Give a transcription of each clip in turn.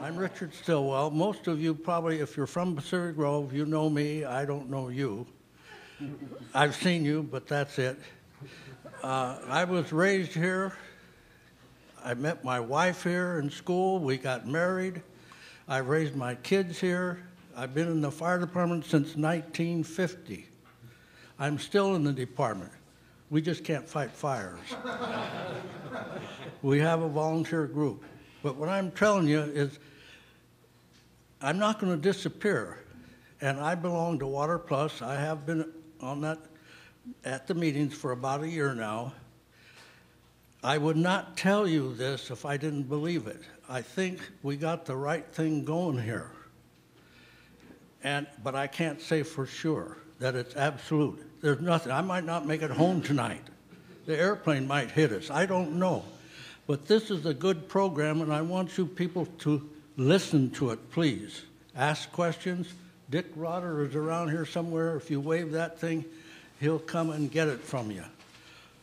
I'm Richard Stillwell. Most of you probably, if you're from Cedar Grove, you know me. I don't know you. I've seen you, but that's it. I was raised here. I met my wife here in school. We got married. I raised my kids here. I've been in the fire department since 1950. I'm still in the department. We just can't fight fires. We have a volunteer group. But what I'm telling you is I'm not going to disappear. And I belong to Water Plus. I have been on that at the meetings for about a year now. I would not tell you this if I didn't believe it. I think we got the right thing going here. But I can't say for sure that it's absolute. There's nothing. I might not make it home tonight. The airplane might hit us. I don't know. But this is a good program, and I want you people to listen to it, please. Ask questions. Dick Rotter is around here somewhere. If you wave that thing, he'll come and get it from you.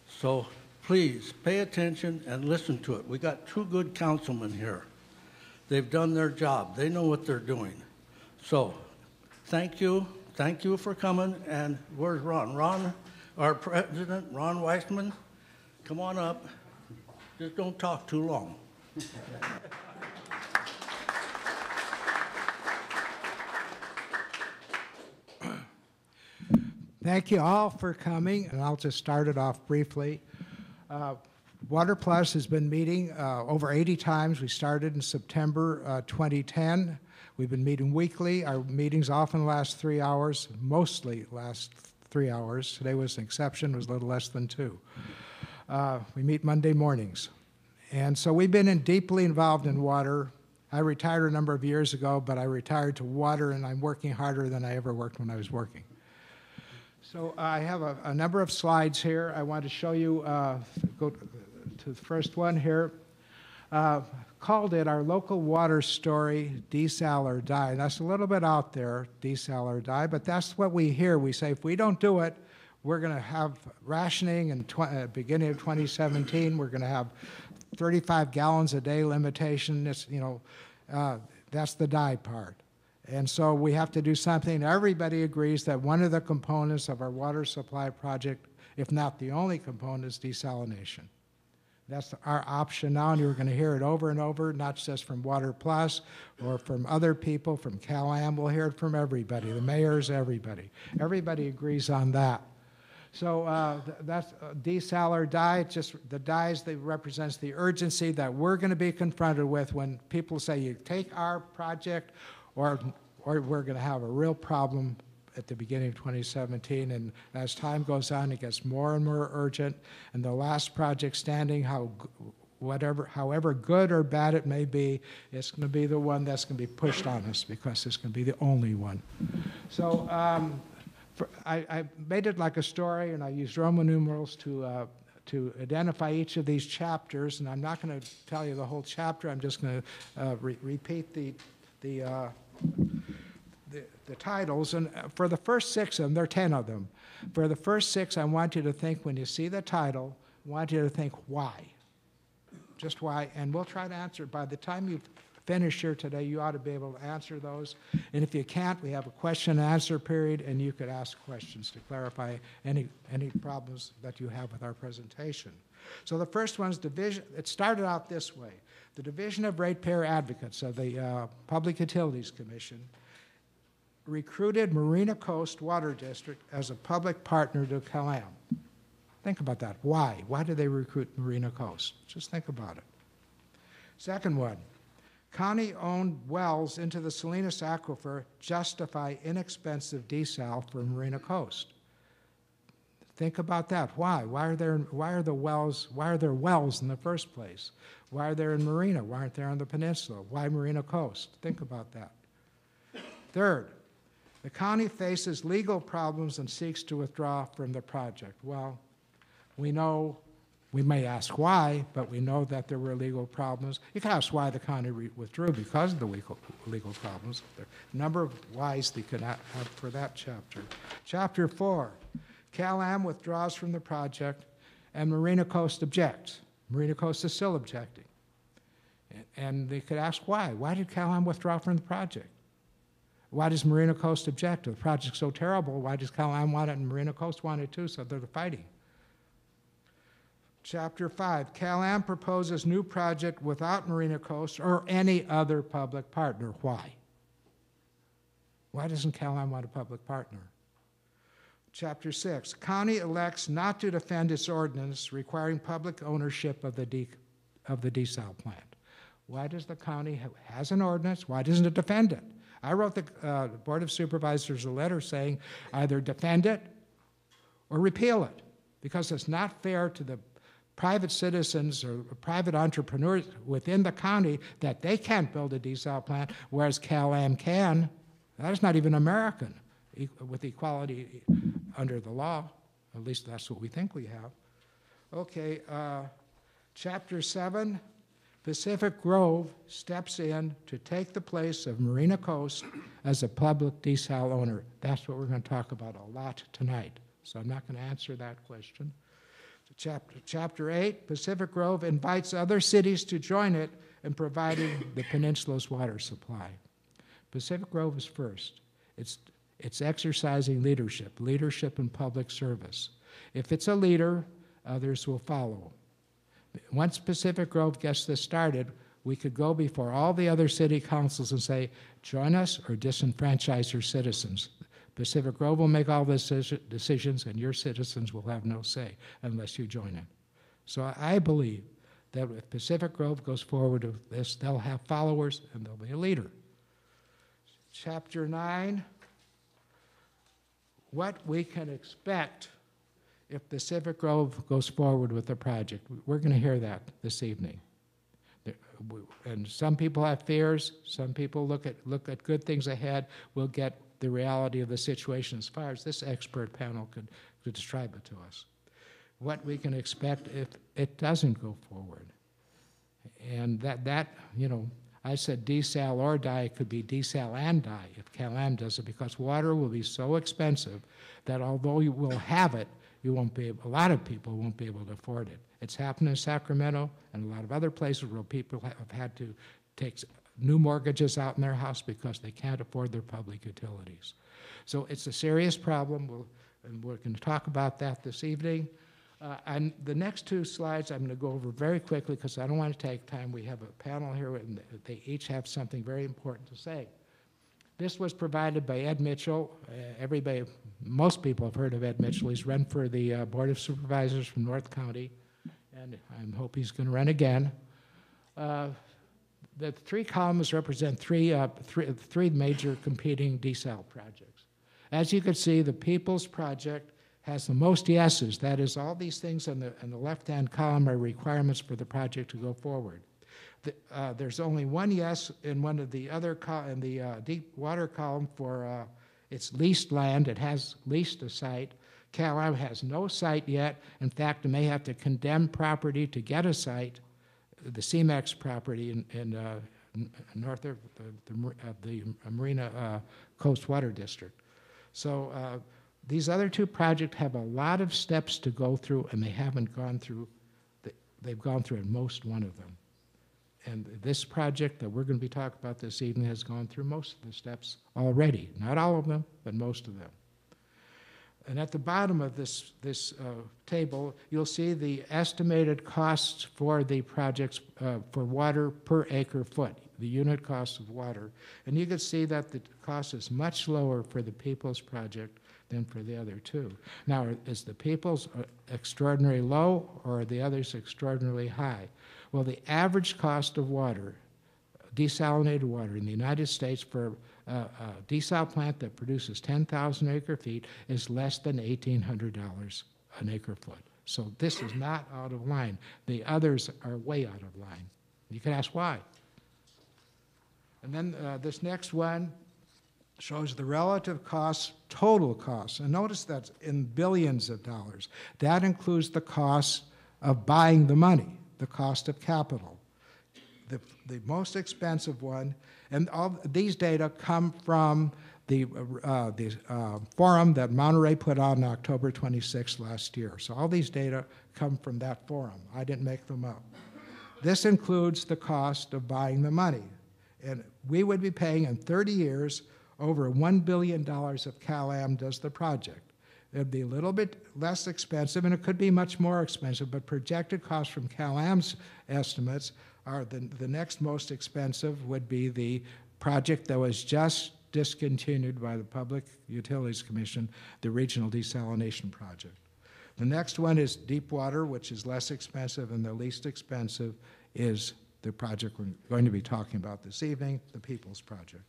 So please pay attention and listen to it. We got two good councilmen here. They've done their job. They know what they're doing. So thank you. Thank you for coming. And where's Ron? Ron, our president, Ron Weissman, come on up. Just don't talk too long. Thank you all for coming, and I'll just start it off briefly. Water Plus has been meeting over 80 times. We started in September 2010. We've been meeting weekly. Our meetings often last 3 hours, mostly last 3 hours. Today was an exception, it was a little less than 2. We meet Monday mornings. And so we've been deeply involved in water. I retired a number of years ago, but I retired to water, and I'm working harder than I ever worked when I was working. So I have a number of slides here. I want to show you, go to the first one here. Called it our local water story, desal or die. And that's a little bit out there, desal or die, but that's what we hear. We say if we don't do it, we're going to have rationing in beginning of 2017. We're going to have 35 gallons a day limitation. It's, that's the die part. And so we have to do something. Everybody agrees that one of the components of our water supply project, if not the only component, is desalination. That's our option now, and you're going to hear it over and over, not just from Water Plus or from other people, from Cal-Am. We'll hear it from everybody, the mayors, everybody. Everybody agrees on that. So that's desal or die. Just the dies that represents the urgency that we're going to be confronted with when people say you take our project or we're going to have a real problem at the beginning of 2017, and as time goes on, it gets more and more urgent, and the last project standing, however good or bad it may be, it's going to be the one that's going to be pushed on us because it's going to be the only one. So I made it like a story, and I used Roman numerals to identify each of these chapters, and I'm not going to tell you the whole chapter. I'm just going to repeat the titles, and for the first 6 of them, there are 10 of them. For the first 6, I want you to think, when you see the title, I want you to think why. Just why, and we'll try to answer. By the time you finish here today, you ought to be able to answer those. And if you can't, we have a question and answer period, and you could ask questions to clarify any problems that you have with our presentation. So the first one's division. It started out this way. The Division of Ratepayer Advocates of the Public Utilities Commission recruited Marina Coast Water District as a public partner to Cal-Am. Think about that. Why? Why did they recruit Marina Coast? Just think about it. Second one, county-owned wells into the Salinas Aquifer justify inexpensive desal for Marina Coast. Think about that. Why? Why are there wells in the first place? Why are they in Marina? Why aren't they on the peninsula? Why Marina Coast? Think about that. Third, the county faces legal problems and seeks to withdraw from the project. Well, we know, we may ask why, but we know that there were legal problems. You can ask why the county withdrew because of the legal problems. There are a number of whys they could have for that chapter. Chapter 4, Cal-Am withdraws from the project and Marina Coast objects. Marina Coast is still objecting. And they could ask why. Why did Cal-Am withdraw from the project? Why does Marina Coast object? The project's so terrible, why does Cal-Am want it and Marina Coast want it too, so they're fighting? Chapter 5, Cal-Am proposes new project without Marina Coast or any other public partner. Why? Why doesn't Cal-Am want a public partner? Chapter 6, county elects not to defend its ordinance requiring public ownership of the desal plant. Why does the county has an ordinance? Why doesn't it defend it? I wrote the Board of Supervisors a letter saying either defend it or repeal it, because it's not fair to the private citizens or private entrepreneurs within the county that they can't build a desal plant, whereas Cal-Am can. That is not even American with equality under the law. At least that's what we think we have. Okay, Chapter 7, Pacific Grove steps in to take the place of Marina Coast as a public desal owner. That's what we're going to talk about a lot tonight. So I'm not going to answer that question. Chapter 8, Pacific Grove invites other cities to join it in providing the peninsula's water supply. Pacific Grove is first. It's exercising leadership in public service. If it's a leader, others will follow. Once Pacific Grove gets this started, we could go before all the other city councils and say, join us or disenfranchise your citizens. Pacific Grove will make all the decisions, and your citizens will have no say unless you join it. So I believe that if Pacific Grove goes forward with this, they'll have followers and they'll be a leader. Chapter 9, what we can expect if Pacific Grove goes forward with the project. We're going to hear that this evening. And some people have fears. Some people look at good things ahead. We'll get the reality of the situation as far as this expert panel could describe it to us. What we can expect if it doesn't go forward. And that you know, I said desal or die, it could be desal and die if Cal-Am does it, because water will be so expensive that although you will have it, you won't be able, a lot of people won't be able to afford it. It's happened in Sacramento and a lot of other places where people have had to take new mortgages out in their house because they can't afford their public utilities. So it's a serious problem, and we're going to talk about that this evening. And the next two slides I'm going to go over very quickly because I don't want to take time. We have a panel here, and they each have something very important to say. This was provided by Ed Mitchell. Most people have heard of Ed Mitchell. He's run for the Board of Supervisors from North County, and I hope he's going to run again. The three columns represent three major competing desal projects. As you can see, the People's Project has the most yeses. That is, all these things on the left-hand column are requirements for the project to go forward. There's only one yes in one of the other in the deep water column for its leased land. It has leased a site. Cal-Am has no site yet. In fact, it may have to condemn property to get a site. The CMEX property in north of the Marina Coast Water District. So these other two projects have a lot of steps to go through, and they haven't gone through. They've gone through at most one of them. And this project that we're going to be talking about this evening has gone through most of the steps already. Not all of them, but most of them. And at the bottom of this table, you'll see the estimated costs for the projects for water per acre foot, the unit cost of water. And you can see that the cost is much lower for the People's Project than for the other two. Now, is the People's extraordinarily low, or are the others extraordinarily high? Well, the average cost of water, desalinated water in the United States for a desal plant that produces 10,000 acre feet is less than $1,800 an acre foot. So this is not out of line. The others are way out of line. You can ask why. And then this next one shows the relative costs, total costs. And notice that's in billions of dollars. That includes the cost of buying the money, the cost of capital. The most expensive one, and all these data come from the forum that Monterey put on October 26th last year. So all these data come from that forum. I didn't make them up. This includes the cost of buying the money. And we would be paying in 30 years over $1 billion if CalAm does the project. It'd be a little bit less expensive, and it could be much more expensive, but projected costs from CalAm's estimates are the next most expensive would be the project that was just discontinued by the Public Utilities Commission, the Regional Desalination Project. The next one is Deepwater, which is less expensive, and the least expensive is the project we're going to be talking about this evening, the Peoples Project.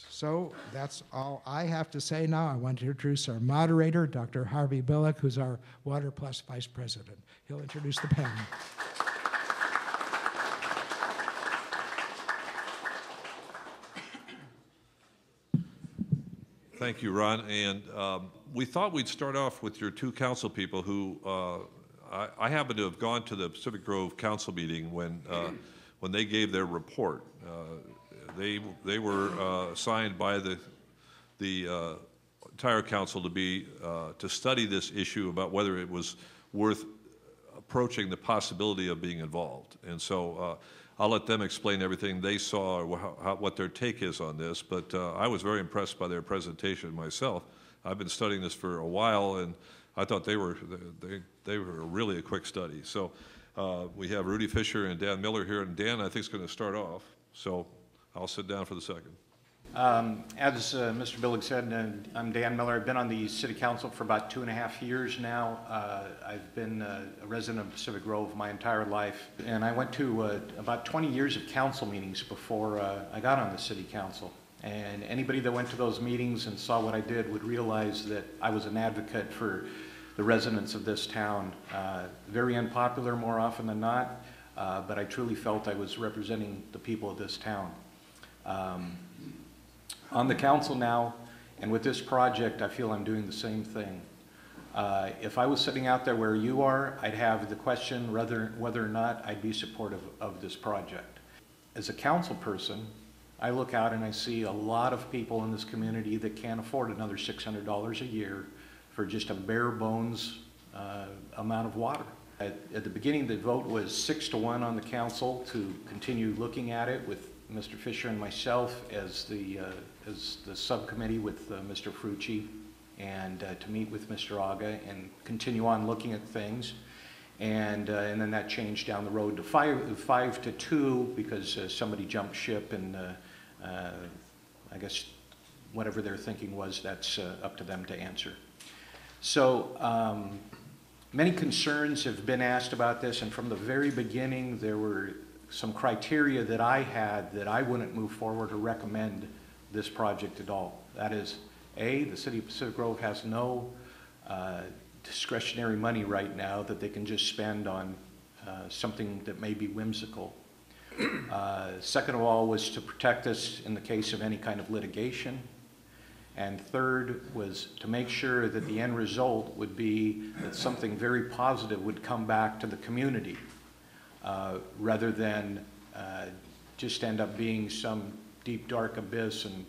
So that's all I have to say now. I want to introduce our moderator, Dr. Harvey Billick, who's our Water Plus Vice President. He'll introduce the panel. Thank you, Ron. And we thought we'd start off with your two council people who I happen to have gone to the Pacific Grove Council meeting when they gave their report. They were assigned by the entire council to study this issue about whether it was worth approaching the possibility of being involved. And so I'll let them explain everything they saw or what their take is on this. But I was very impressed by their presentation myself. I've been studying this for a while, and I thought they were really a quick study. So we have Rudy Fisher and Dan Miller here, and Dan I think is going to start off. So I'll sit down for the second. As Mr. Billick said, I'm Dan Miller. I've been on the City Council for about 2.5 years now. I've been a resident of Pacific Grove my entire life, and I went to about 20 years of council meetings before I got on the City Council. And anybody that went to those meetings and saw what I did would realize that I was an advocate for the residents of this town. Very unpopular more often than not, but I truly felt I was representing the people of this town. On the council now, and with this project, I feel I'm doing the same thing. If I was sitting out there where you are, I'd have the question whether or not I'd be supportive of this project. As a council person, I look out and I see a lot of people in this community that can't afford another $600 a year for just a bare bones amount of water. At the beginning, the vote was 6-1 on the council to continue looking at it with Mr. Fisher and myself as the subcommittee with Mr. Frucci, and to meet with Mr. Aga and continue on looking at things. And then that changed down the road to 5-2 because somebody jumped ship, and I guess whatever their thinking was, that's up to them to answer. So many concerns have been asked about this, and from the very beginning there were some criteria that I had that I wouldn't move forward or recommend this project at all. That is, A, the City of Pacific Grove has no discretionary money right now that they can just spend on something that may be whimsical. Second of all was to protect us in the case of any kind of litigation. And third was to make sure that the end result would be that something very positive would come back to the community. Rather than just end up being some deep, dark abyss and,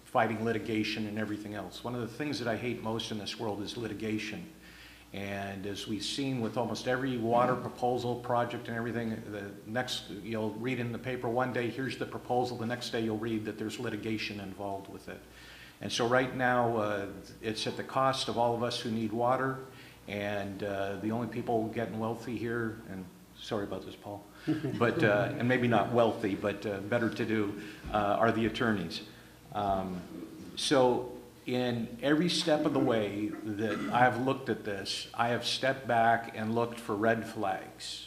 fighting litigation and everything else. One of the things that I hate most in this world is litigation. And as we've seen with almost every water proposal, project and everything, you'll read in the paper one day, here's the proposal, the next day you'll read that there's litigation involved with it. And so right now, it's at the cost of all of us who need water. And the only people getting wealthy here, and sorry about this, Paul, but and maybe not wealthy, but better to do, are the attorneys. So in every step of the way that I've looked at this, I have stepped back and looked for red flags.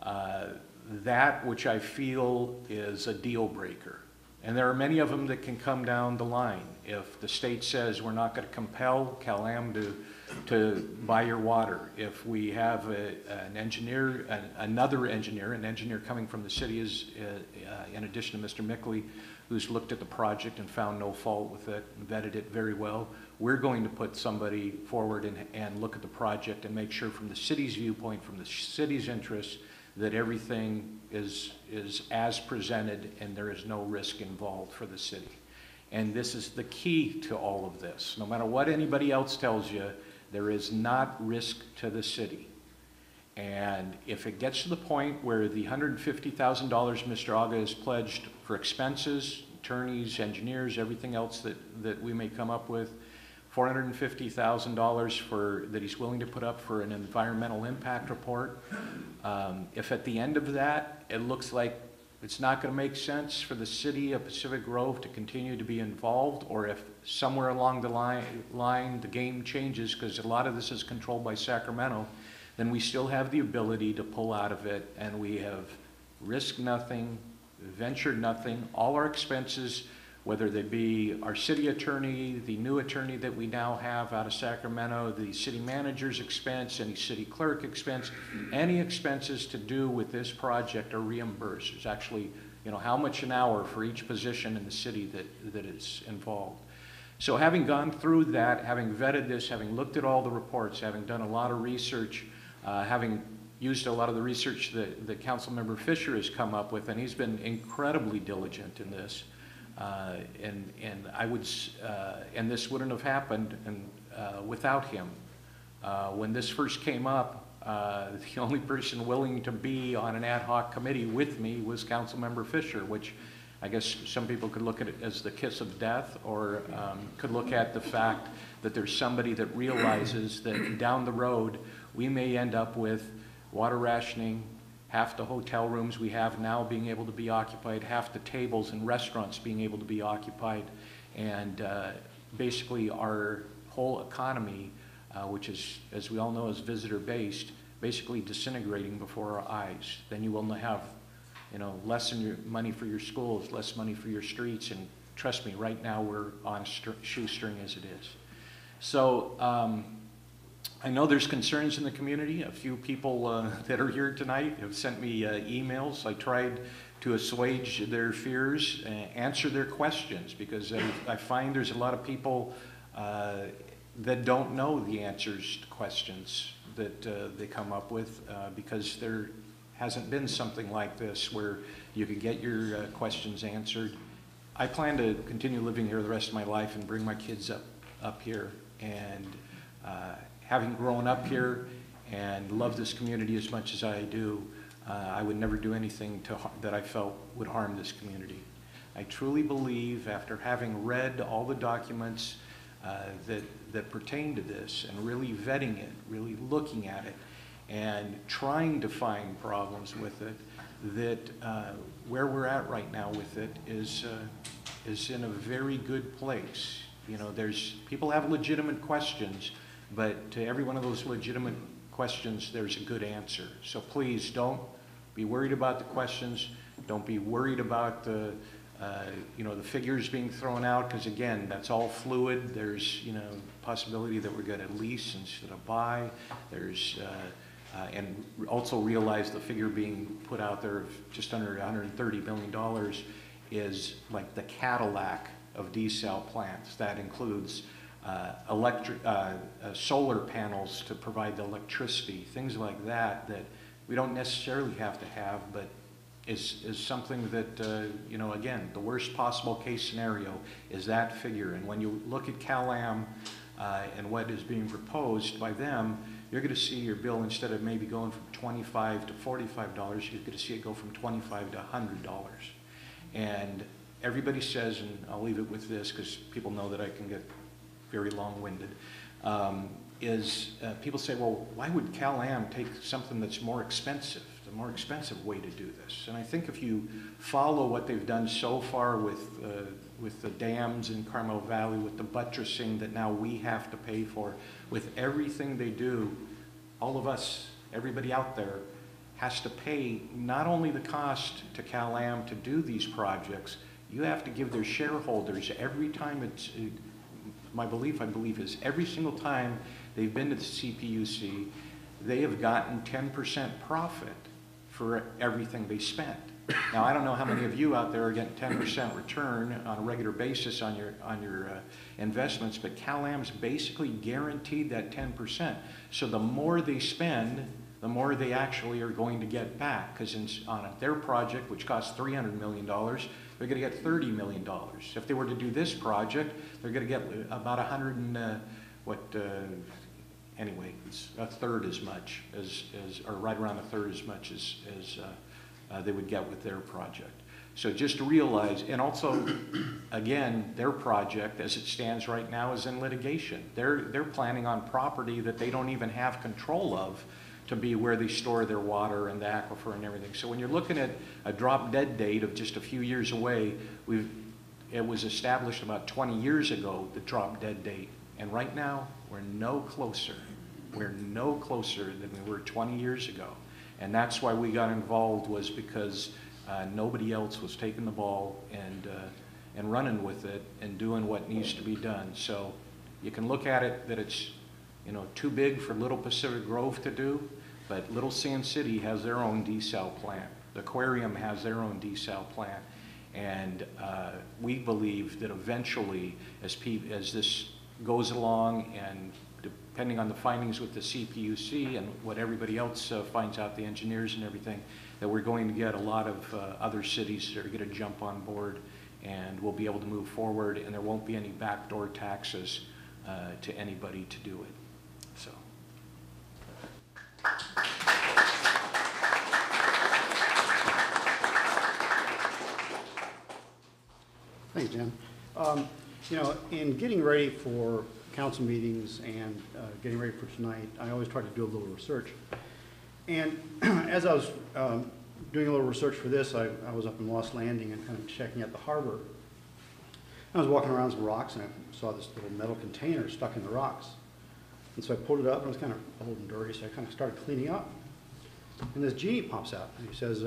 That which I feel is a deal breaker. And there are many of them that can come down the line. If the state says we're not going to compel CalAm to buy your water, if we have an engineer coming from the city, is in addition to Mr. Mickley, who's looked at the project and found no fault with it, and vetted it very well, we're going to put somebody forward and look at the project and make sure from the city's viewpoint, from the city's interests, that everything is as presented and there is no risk involved for the city. And this is the key to all of this. No matter what anybody else tells you, there is not risk to the city. And if it gets to the point where the $150,000 Mr. Aga has pledged for expenses, attorneys, engineers, everything else that we may come up with, $450,000 that he's willing to put up for an environmental impact report. If at the end of that, it looks like it's not going to make sense for the city of Pacific Grove to continue to be involved, or if somewhere along the line the game changes, because a lot of this is controlled by Sacramento, then we still have the ability to pull out of it, and we have risked nothing, ventured nothing. All our expenses, whether they be our city attorney, the new attorney that we now have out of Sacramento, the city manager's expense, any city clerk expense, any expenses to do with this project are reimbursed. There's actually, how much an hour for each position in the city that is involved. So having gone through that, having vetted this, having looked at all the reports, having done a lot of research, having used a lot of the research that Councilmember Fisher has come up with, and he's been incredibly diligent in this. And I would, and this wouldn't have happened without him. When this first came up, the only person willing to be on an ad hoc committee with me was Councilmember Fisher, which I guess some people could look at it as the kiss of death, or could look at the fact that there's somebody that realizes that down the road we may end up with water rationing, half the hotel rooms we have now being able to be occupied, half the tables in restaurants being able to be occupied, and basically our whole economy, which is, as we all know, is visitor-based, basically disintegrating before our eyes. Then you will have, less in your money for your schools, less money for your streets, and trust me, right now we're on a shoestring as it is. So I know there's concerns in the community. A few people that are here tonight have sent me emails. I tried to assuage their fears, answer their questions, because I find there's a lot of people that don't know the answers to questions that they come up with, because there hasn't been something like this where you could get your questions answered. I plan to continue living here the rest of my life and bring my kids up here, and having grown up here and love this community as much as I do, I would never do anything that I felt would harm this community. I truly believe, after having read all the documents that pertain to this, and really vetting it, really looking at it, and trying to find problems with it, that where we're at right now with it is in a very good place. There's people have legitimate questions, but to every one of those legitimate questions, there's a good answer. So please don't be worried about the questions. Don't be worried about the figures being thrown out, because again, that's all fluid. There's, possibility that we're going to lease instead of buy. There's, and also realize the figure being put out there of just under $130 million is like the Cadillac of desal plants. That includes solar panels to provide the electricity, things like that we don't necessarily have to have, but is something that, again, the worst possible case scenario is that figure. And when you look at CalAm and what is being proposed by them, you're going to see your bill, instead of maybe going from $25 to $45, you're going to see it go from $25 to $100. And everybody says, and I'll leave it with this because people know that I can get very long-winded, people say, well, why would CalAm take something that's more expensive, the more expensive way to do this? And I think if you follow what they've done so far with the dams in Carmel Valley, with the buttressing that now we have to pay for, with everything they do, all of us, everybody out there, has to pay not only the cost to CalAm to do these projects, you have to give their shareholders every time my belief, I believe, is every single time they've been to the CPUC, they have gotten 10% profit for everything they spent. Now, I don't know how many of you out there are getting 10% return on a regular basis on your investments, but CalAm's basically guaranteed that 10%. So the more they spend, the more they actually are going to get back, because on their project, which costs $300 million, they're going to get $30 million. If they were to do this project, they're going to get about anyway, it's a third as much or right around a third as much as they would get with their project. So just to realize, and also, again, their project, as it stands right now, is in litigation. They're planning on property that they don't even have control of to be where they store their water and the aquifer and everything. So when you're looking at a drop dead date of just a few years away, it was established about 20 years ago, the drop dead date. And right now, we're no closer. We're no closer than we were 20 years ago. And that's why we got involved, was because nobody else was taking the ball and running with it and doing what needs to be done. So you can look at it that it's, you know, too big for Little Pacific Grove to do, but Little Sand City has their own desal plant. The aquarium has their own desal plant. And we believe that eventually, as this goes along, and depending on the findings with the CPUC and what everybody else finds out, the engineers and everything, that we're going to get a lot of other cities that are going to jump on board, and we'll be able to move forward, and there won't be any backdoor taxes to anybody to do it. So. Thanks, Jim. You know, in getting ready for council meetings and getting ready for tonight, I always try to do a little research. And as I was doing a little research for this, I was up in Lost Landing and kind of checking out the harbor. I was walking around some rocks and I saw this little metal container stuck in the rocks. And so I pulled it up and it was kind of old and dirty, so I kind of started cleaning up. And this genie pops out and he says,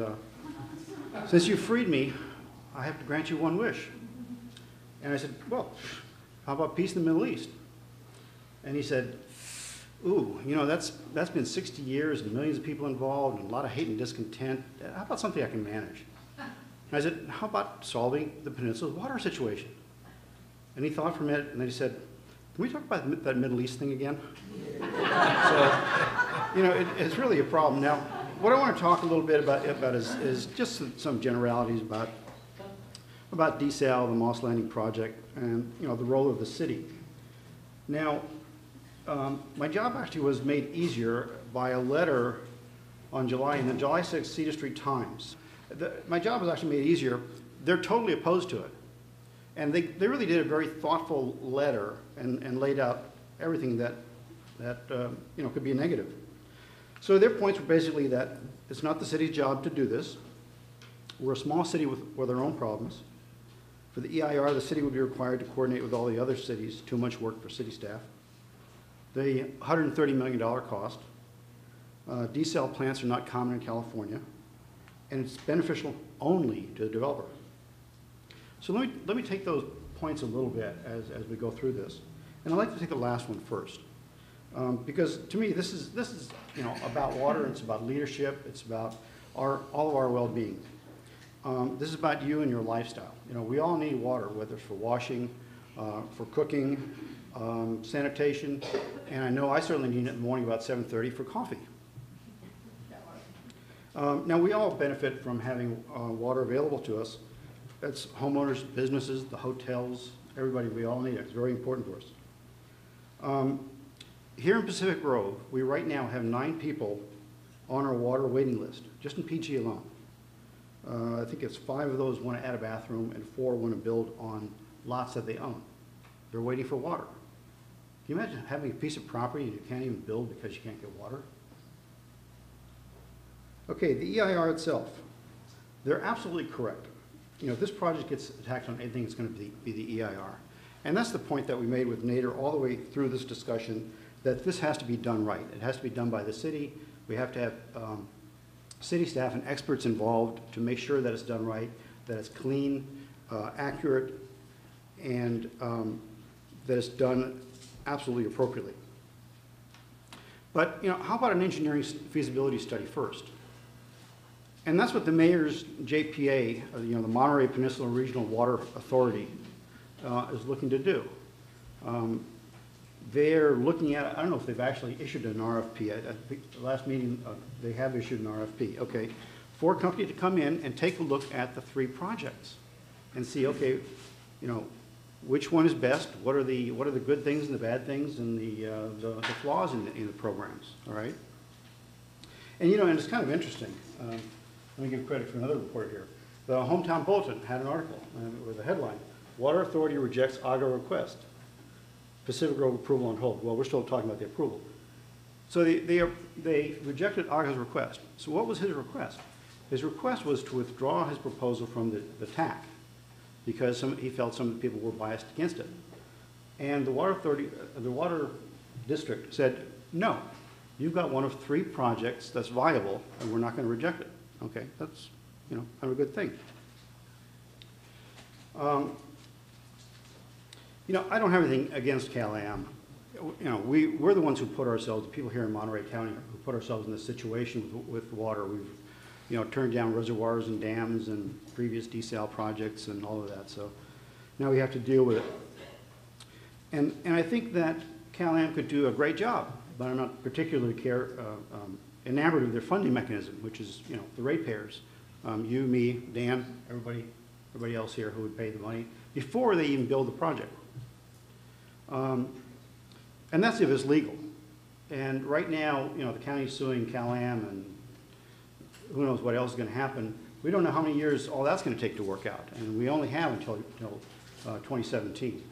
since you freed me, I have to grant you one wish. And I said, well, how about peace in the Middle East? And he said, ooh, you know, that's been 60 years and millions of people involved and a lot of hate and discontent. How about something I can manage? And I said, how about solving the peninsula's water situation? And he thought for a minute and then he said, can we talk about that Middle East thing again? So, you know, it's really a problem. Now, what I want to talk a little bit about is just some generalities about desal, the Moss Landing project, and, you know, the role of the city. Now, my job actually was made easier by a letter in the July 6th Cedar Street Times. My job was actually made easier. They're totally opposed to it. And they really did a very thoughtful letter and laid out everything that you know, could be a negative. So their points were basically that it's not the city's job to do this. We're a small city with our own problems. For the EIR, the city would be required to coordinate with all the other cities, too much work for city staff. The $130 million cost. Desal plants are not common in California, and it's beneficial only to the developer. So let me take those points a little bit as we go through this. And I'd like to take the last one first. Because to me, this is you know, about water, and it's about leadership, it's about all of our well-being. This is about you and your lifestyle. You know, we all need water, whether it's for washing, for cooking, sanitation, and I know I certainly need it in the morning about 7:30 for coffee. Now, we all benefit from having water available to us. That's homeowners, businesses, the hotels, everybody, we all need it. It's very important to us. Here in Pacific Grove, we right now have 9 people on our water waiting list, just in PG alone. I think it's 5 of those want to add a bathroom and 4 want to build on lots that they own. They're waiting for water. Can you imagine having a piece of property and you can't even build because you can't get water? Okay, the EIR itself, they're absolutely correct. You know, if this project gets attacked on anything, it's going to be the EIR. And that's the point that we made with Nader all the way through this discussion, that this has to be done right. It has to be done by the city. We have to have city staff and experts involved to make sure that it's done right, that it's clean, accurate, and that it's done absolutely appropriately. But, you know, how about an engineering feasibility study first? And that's what the mayor's JPA, you know, the Monterey Peninsula Regional Water Authority, is looking to do. They're looking at, I don't know if they've actually issued an RFP. I think the last meeting, they have issued an RFP. Okay, for a company to come in and take a look at the 3 projects and see, okay, you know, which one is best, what are the good things and the bad things and the flaws in the programs, all right? And you know, and it's kind of interesting. Let me give credit for another report here. The Hometown Bulletin had an article with a headline, Water Authority Rejects AGA Request. Pacific Grove Approval on Hold. Well, we're still talking about the approval. So they rejected AGA's request. So what was his request? His request was to withdraw his proposal from the TAC because he felt some of the people were biased against it. And the Water Authority, the Water District said, no, you've got one of 3 projects that's viable and we're not going to reject it. Okay, that's, you know, kind of a good thing. You know, I don't have anything against Cal-Am. You know, we're the ones who put ourselves, the people here in Monterey County, who put ourselves in this situation with water. We've, you know, turned down reservoirs and dams and previous desal projects and all of that. So now we have to deal with it. And I think that Cal-Am could do a great job, but I'm not particularly enamored of their funding mechanism, which is, you know, the ratepayers. You, me, Dan, everybody else here who would pay the money before they even build the project. And that's if it's legal. And right now, you know, the county's suing Cal-Am and who knows what else is going to happen. We don't know how many years all that's going to take to work out. And we only have until 2017.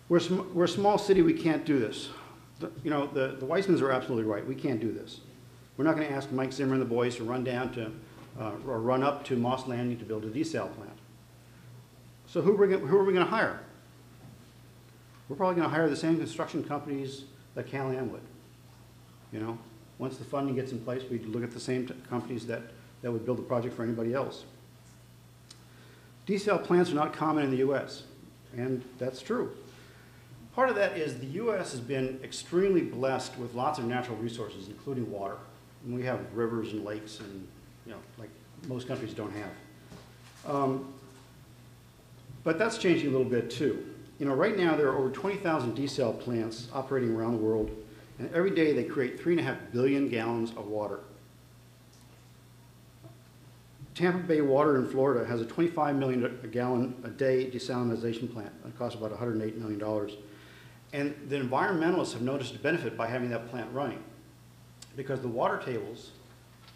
We're a small city, we can't do this. You know, the Weissmans are absolutely right. We can't do this. We're not going to ask Mike Zimmer and the boys to run down to, or run up to Moss Landing to build a desal plant. So who are we going to hire? We're probably going to hire the same construction companies that Cal-Am would. You know, once the funding gets in place, we'd look at the same companies that would build the project for anybody else. Desal plants are not common in the U.S., and that's true. Part of that is the U.S. has been extremely blessed with lots of natural resources, including water. And we have rivers and lakes and, you know, like most countries don't have. But that's changing a little bit too. You know, right now there are over 20,000 desal plants operating around the world, and every day they create 3.5 billion gallons of water. Tampa Bay Water in Florida has a 25 million gallon a day desalination plant. It costs about $108 million. And the environmentalists have noticed a benefit by having that plant running because the water tables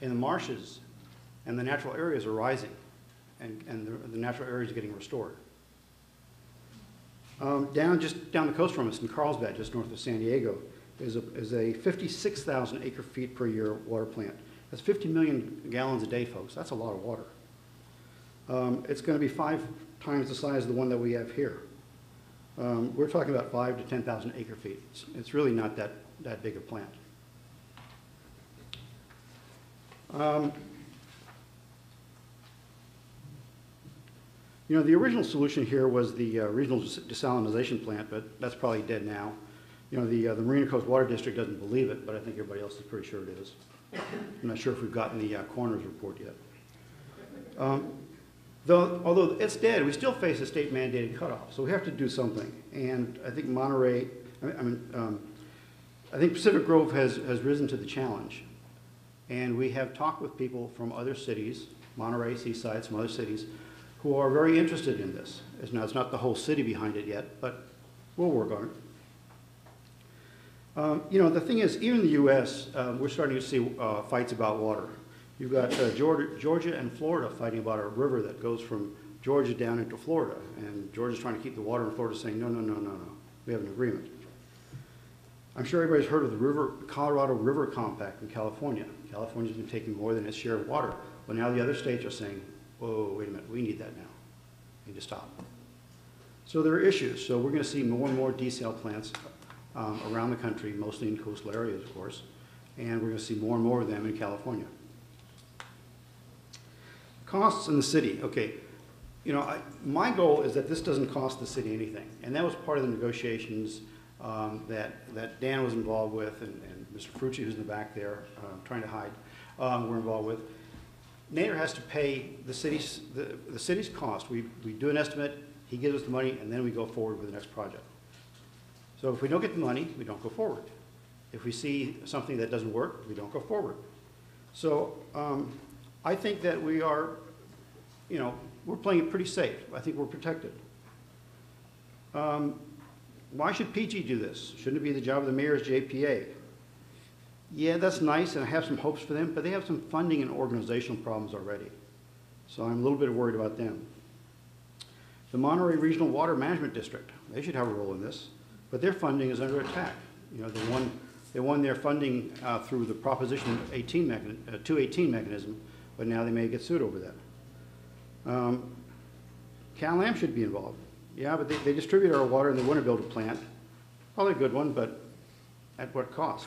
in the marshes and the natural areas are rising and the natural areas are getting restored. Just down the coast from us in Carlsbad, just north of San Diego, is a 56,000 acre feet per year water plant. That's 50 million gallons a day, folks. That's a lot of water. It's going to be 5 times the size of the one that we have here. We're talking about 5,000 to 10,000 acre feet. It's really not that big a plant. You know, the original solution here was the regional desalination plant, but that's probably dead now. You know, the Marina Coast Water District doesn't believe it, but I think everybody else is pretty sure it is. I'm not sure if we've gotten the coroner's report yet. Although it's dead, we still face a state-mandated cutoff, so we have to do something. And I think Monterey, I think Pacific Grove has risen to the challenge. And we have talked with people from other cities, Monterey, Seaside, some other cities, who are very interested in this. Now, it's not the whole city behind it yet, but we'll work on it. You know, the thing is, even in the U.S., we're starting to see fights about water. You've got Georgia and Florida fighting about a river that goes from Georgia down into Florida. And Georgia's trying to keep the water in Florida saying, no, no, no, no, no. We have an agreement. I'm sure everybody's heard of the Colorado River Compact in California. California's been taking more than its share of water. But now the other states are saying, whoa, wait a minute, we need that now. We need to stop. So there are issues. So we're going to see more and more desal plants around the country, mostly in coastal areas, of course. And we're going to see more and more of them in California. Costs in the city. Okay, you know, my goal is that this doesn't cost the city anything. And that was part of the negotiations that Dan was involved with and Mr. Frucci, who's in the back there, trying to hide, we're involved with. Nader has to pay the city's cost. We do an estimate, he gives us the money, and then we go forward with the next project. So if we don't get the money, we don't go forward. If we see something that doesn't work, we don't go forward. So I think that we are, you know, we're playing it pretty safe. I think we're protected. Why should PG do this? Shouldn't it be the job of the mayor's JPA? Yeah, that's nice, and I have some hopes for them, but they have some funding and organizational problems already. So I'm a little bit worried about them. The Monterey Regional Water Management District, they should have a role in this, but their funding is under attack. You know, they won their funding through the Proposition 218 mechanism, but now they may get sued over that. Cal-Am should be involved. Yeah, but they distribute our water and they want to build a plant. Probably a good one, but at what cost?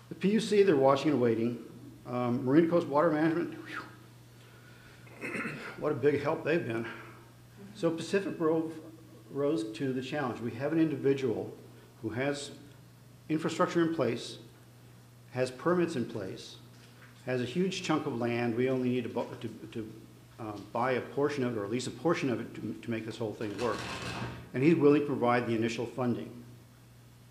The PUC, they're watching and waiting. Marine Coast Water Management, whew, what a big help they've been. So Pacific Grove rose to the challenge. We have an individual who has infrastructure in place, has permits in place, has a huge chunk of land. We only need to buy a portion of it, or at least a portion of it, to make this whole thing work. And he's willing to provide the initial funding.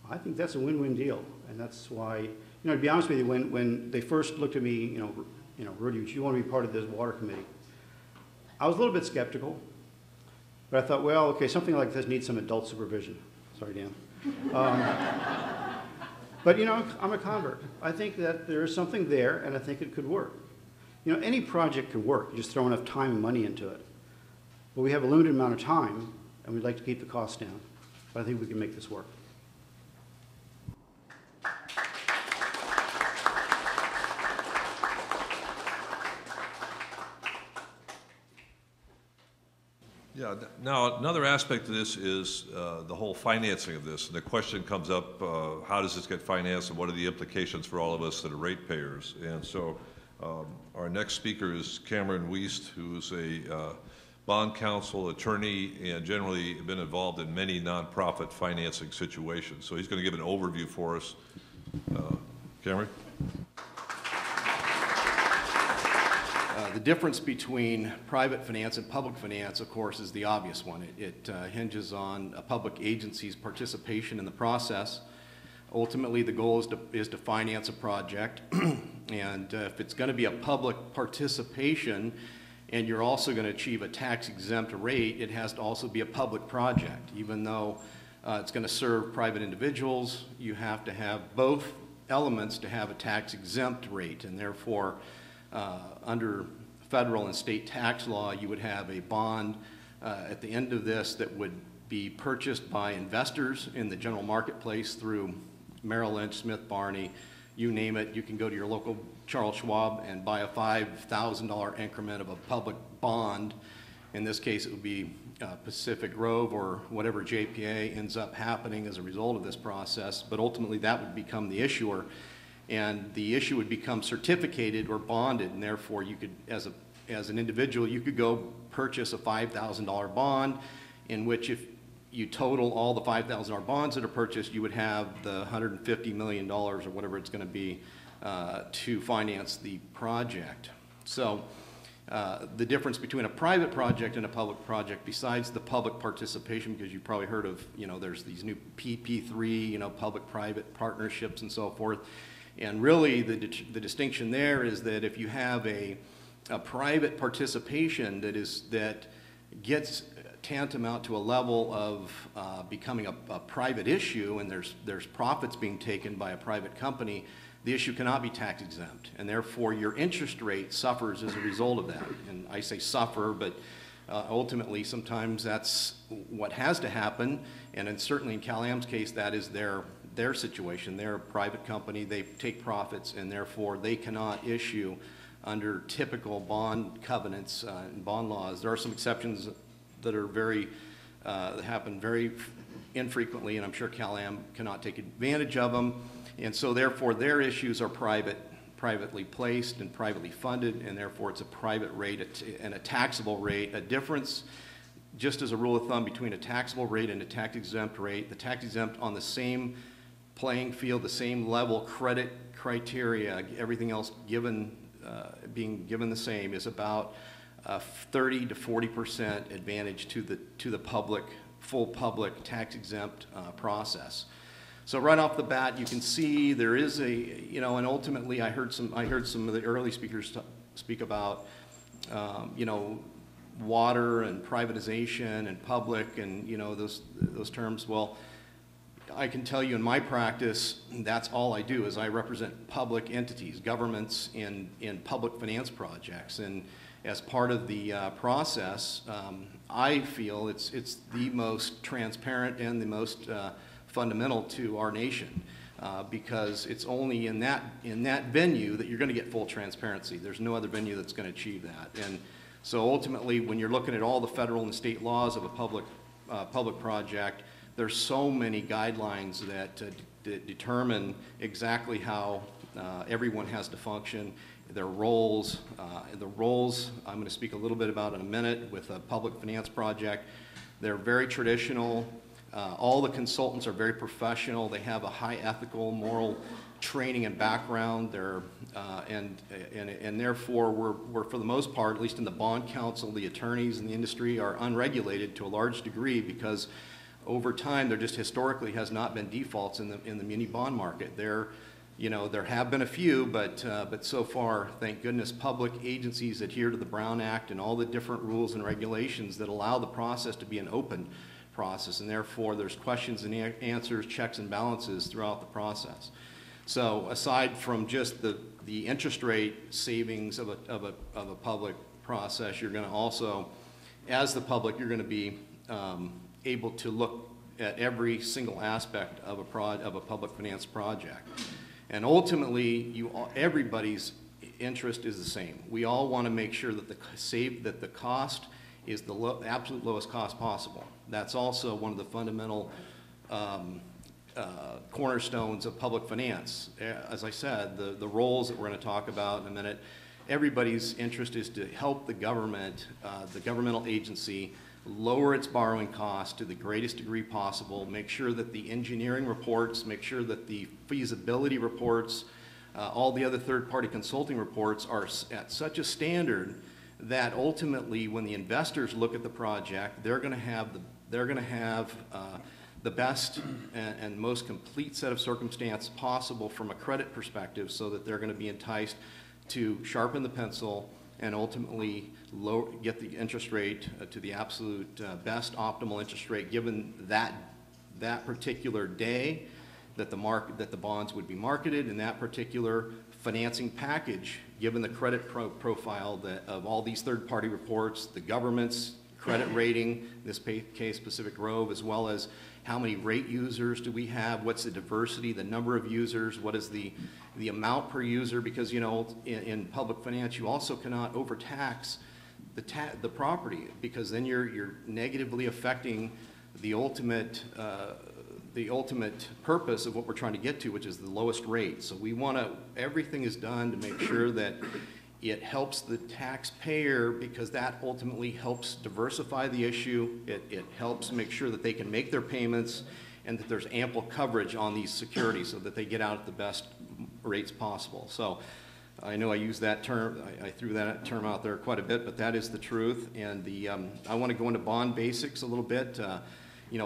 I think that's a win-win deal, and that's why, you know, to be honest with you, when they first looked at me, you know, Rudy, you want to be part of this water committee, I was a little bit skeptical, but I thought, well, okay, something like this needs some adult supervision. Sorry, Dan. But, you know, I'm a convert. I think that there is something there, and I think it could work. You know, any project can work. You just throw enough time and money into it. But we have a limited amount of time, and we'd like to keep the costs down. But I think we can make this work. Yeah, now another aspect of this is the whole financing of this. And the question comes up, how does this get financed and what are the implications for all of us that are ratepayers? And so our next speaker is Cameron Wiest, who's a bond counsel, attorney, and generally been involved in many nonprofit financing situations. So he's going to give an overview for us. Cameron? The difference between private finance and public finance, of course, is the obvious one. It hinges on a public agency's participation in the process. Ultimately, the goal is to finance a project, and if it's going to be a public participation and you're also going to achieve a tax-exempt rate, it has to also be a public project. Even though it's going to serve private individuals, you have to have both elements to have a tax-exempt rate, and therefore, under federal and state tax law, you would have a bond at the end of this that would be purchased by investors in the general marketplace through Merrill Lynch, Smith Barney, you name it. You can go to your local Charles Schwab and buy a $5,000 increment of a public bond. In this case, it would be Pacific Grove or whatever JPA ends up happening as a result of this process, but ultimately that would become the issuer. And the issue would become certificated or bonded, and therefore you could, as an individual, you could go purchase a $5,000 bond, in which if you total all the $5,000 bonds that are purchased, you would have the $150 million or whatever it's going to be to finance the project. So the difference between a private project and a public project, besides the public participation, because you've probably heard of, you know, there's these new PP3, you know, public-private partnerships and so forth. And really, the distinction there is that if you have a private participation that gets tantamount to a level of becoming a private issue, and there's profits being taken by a private company, the issue cannot be tax exempt, and therefore your interest rate suffers as a result of that. And I say suffer, but ultimately sometimes that's what has to happen, and certainly in Cal-Am's case, that is their situation. They're a private company, they take profits, and therefore they cannot issue under typical bond covenants and bond laws. There are some exceptions that are that happen very infrequently, and I'm sure Cal-Am cannot take advantage of them. And so therefore their issues are privately placed and privately funded, and therefore it's a private rate and a taxable rate. A difference, just as a rule of thumb, between a taxable rate and a tax-exempt rate, the tax-exempt on the same playing field, the same level credit criteria, everything else being given the same, is about 30 to 40% advantage to the full public tax-exempt process. So right off the bat, you can see there is and ultimately I heard some of the early speakers speak about, water and privatization and public and, you know, those terms. Well, I can tell you in my practice, that's all I do is I represent public entities, governments in public finance projects. And as part of the process, I feel it's the most transparent and the most fundamental to our nation. Because it's only in that venue that you're going to get full transparency. There's no other venue that's going to achieve that. And so ultimately, when you're looking at all the federal and state laws of a public project, there's so many guidelines that determine exactly how everyone has to function, their roles. The roles I'm going to speak a little bit about in a minute with a public finance project. They're very traditional. All the consultants are very professional. They have a high ethical, moral training and background. They're, and therefore, we're for the most part, at least in the bond council, the attorneys in the industry are unregulated to a large degree because over time there just historically has not been defaults in the muni bond market. There have been a few, but so far, thank goodness, public agencies adhere to the Brown Act and all the different rules and regulations that allow the process to be an open process, and therefore there's questions and answers, checks and balances throughout the process. So aside from just the interest rate savings of a public process, you're going to also, as the public, you're going to be able to look at every single aspect of a public finance project, and ultimately, everybody's interest is the same. We all want to make sure that the cost is the absolute lowest cost possible. That's also one of the fundamental cornerstones of public finance. As I said, the roles that we're going to talk about in a minute, everybody's interest is to help the government, the governmental agency, lower its borrowing costs to the greatest degree possible, make sure that the engineering reports, make sure that the feasibility reports, all the other third-party consulting reports are at such a standard that ultimately, when the investors look at the project, they're going to have the best and most complete set of circumstance possible from a credit perspective, so that they're going to be enticed to sharpen the pencil and ultimately get the interest rate to the absolute best optimal interest rate, given that particular day that the bonds would be marketed, and that particular financing package, given the credit profile of all these third-party reports, the government's credit rating, in this case Pacific Grove, as well as how many rate users do we have, what's the diversity, the number of users, what is the amount per user, because in public finance you also cannot overtax the property, because then you're negatively affecting the ultimate purpose of what we're trying to get to, which is the lowest rate. So everything is done to make sure that it helps the taxpayer, because that ultimately helps diversify the issue. It helps make sure that they can make their payments and that there's ample coverage on these securities so that they get out at the best rates possible. So I know I used that term, I threw that term out there quite a bit, but that is the truth. And I want to go into bond basics a little bit.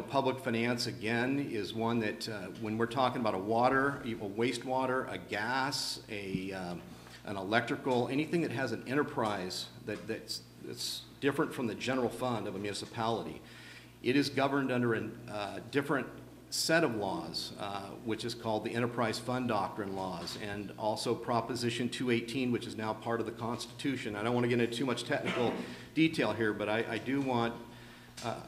Public finance, again, is one that when we're talking about a wastewater, a gas, an electrical, anything that has an enterprise that's different from the general fund of a municipality, it is governed under a different set of laws, which is called the Enterprise Fund Doctrine laws, and also Proposition 218, which is now part of the Constitution. I don't want to get into too much technical detail here, but I do want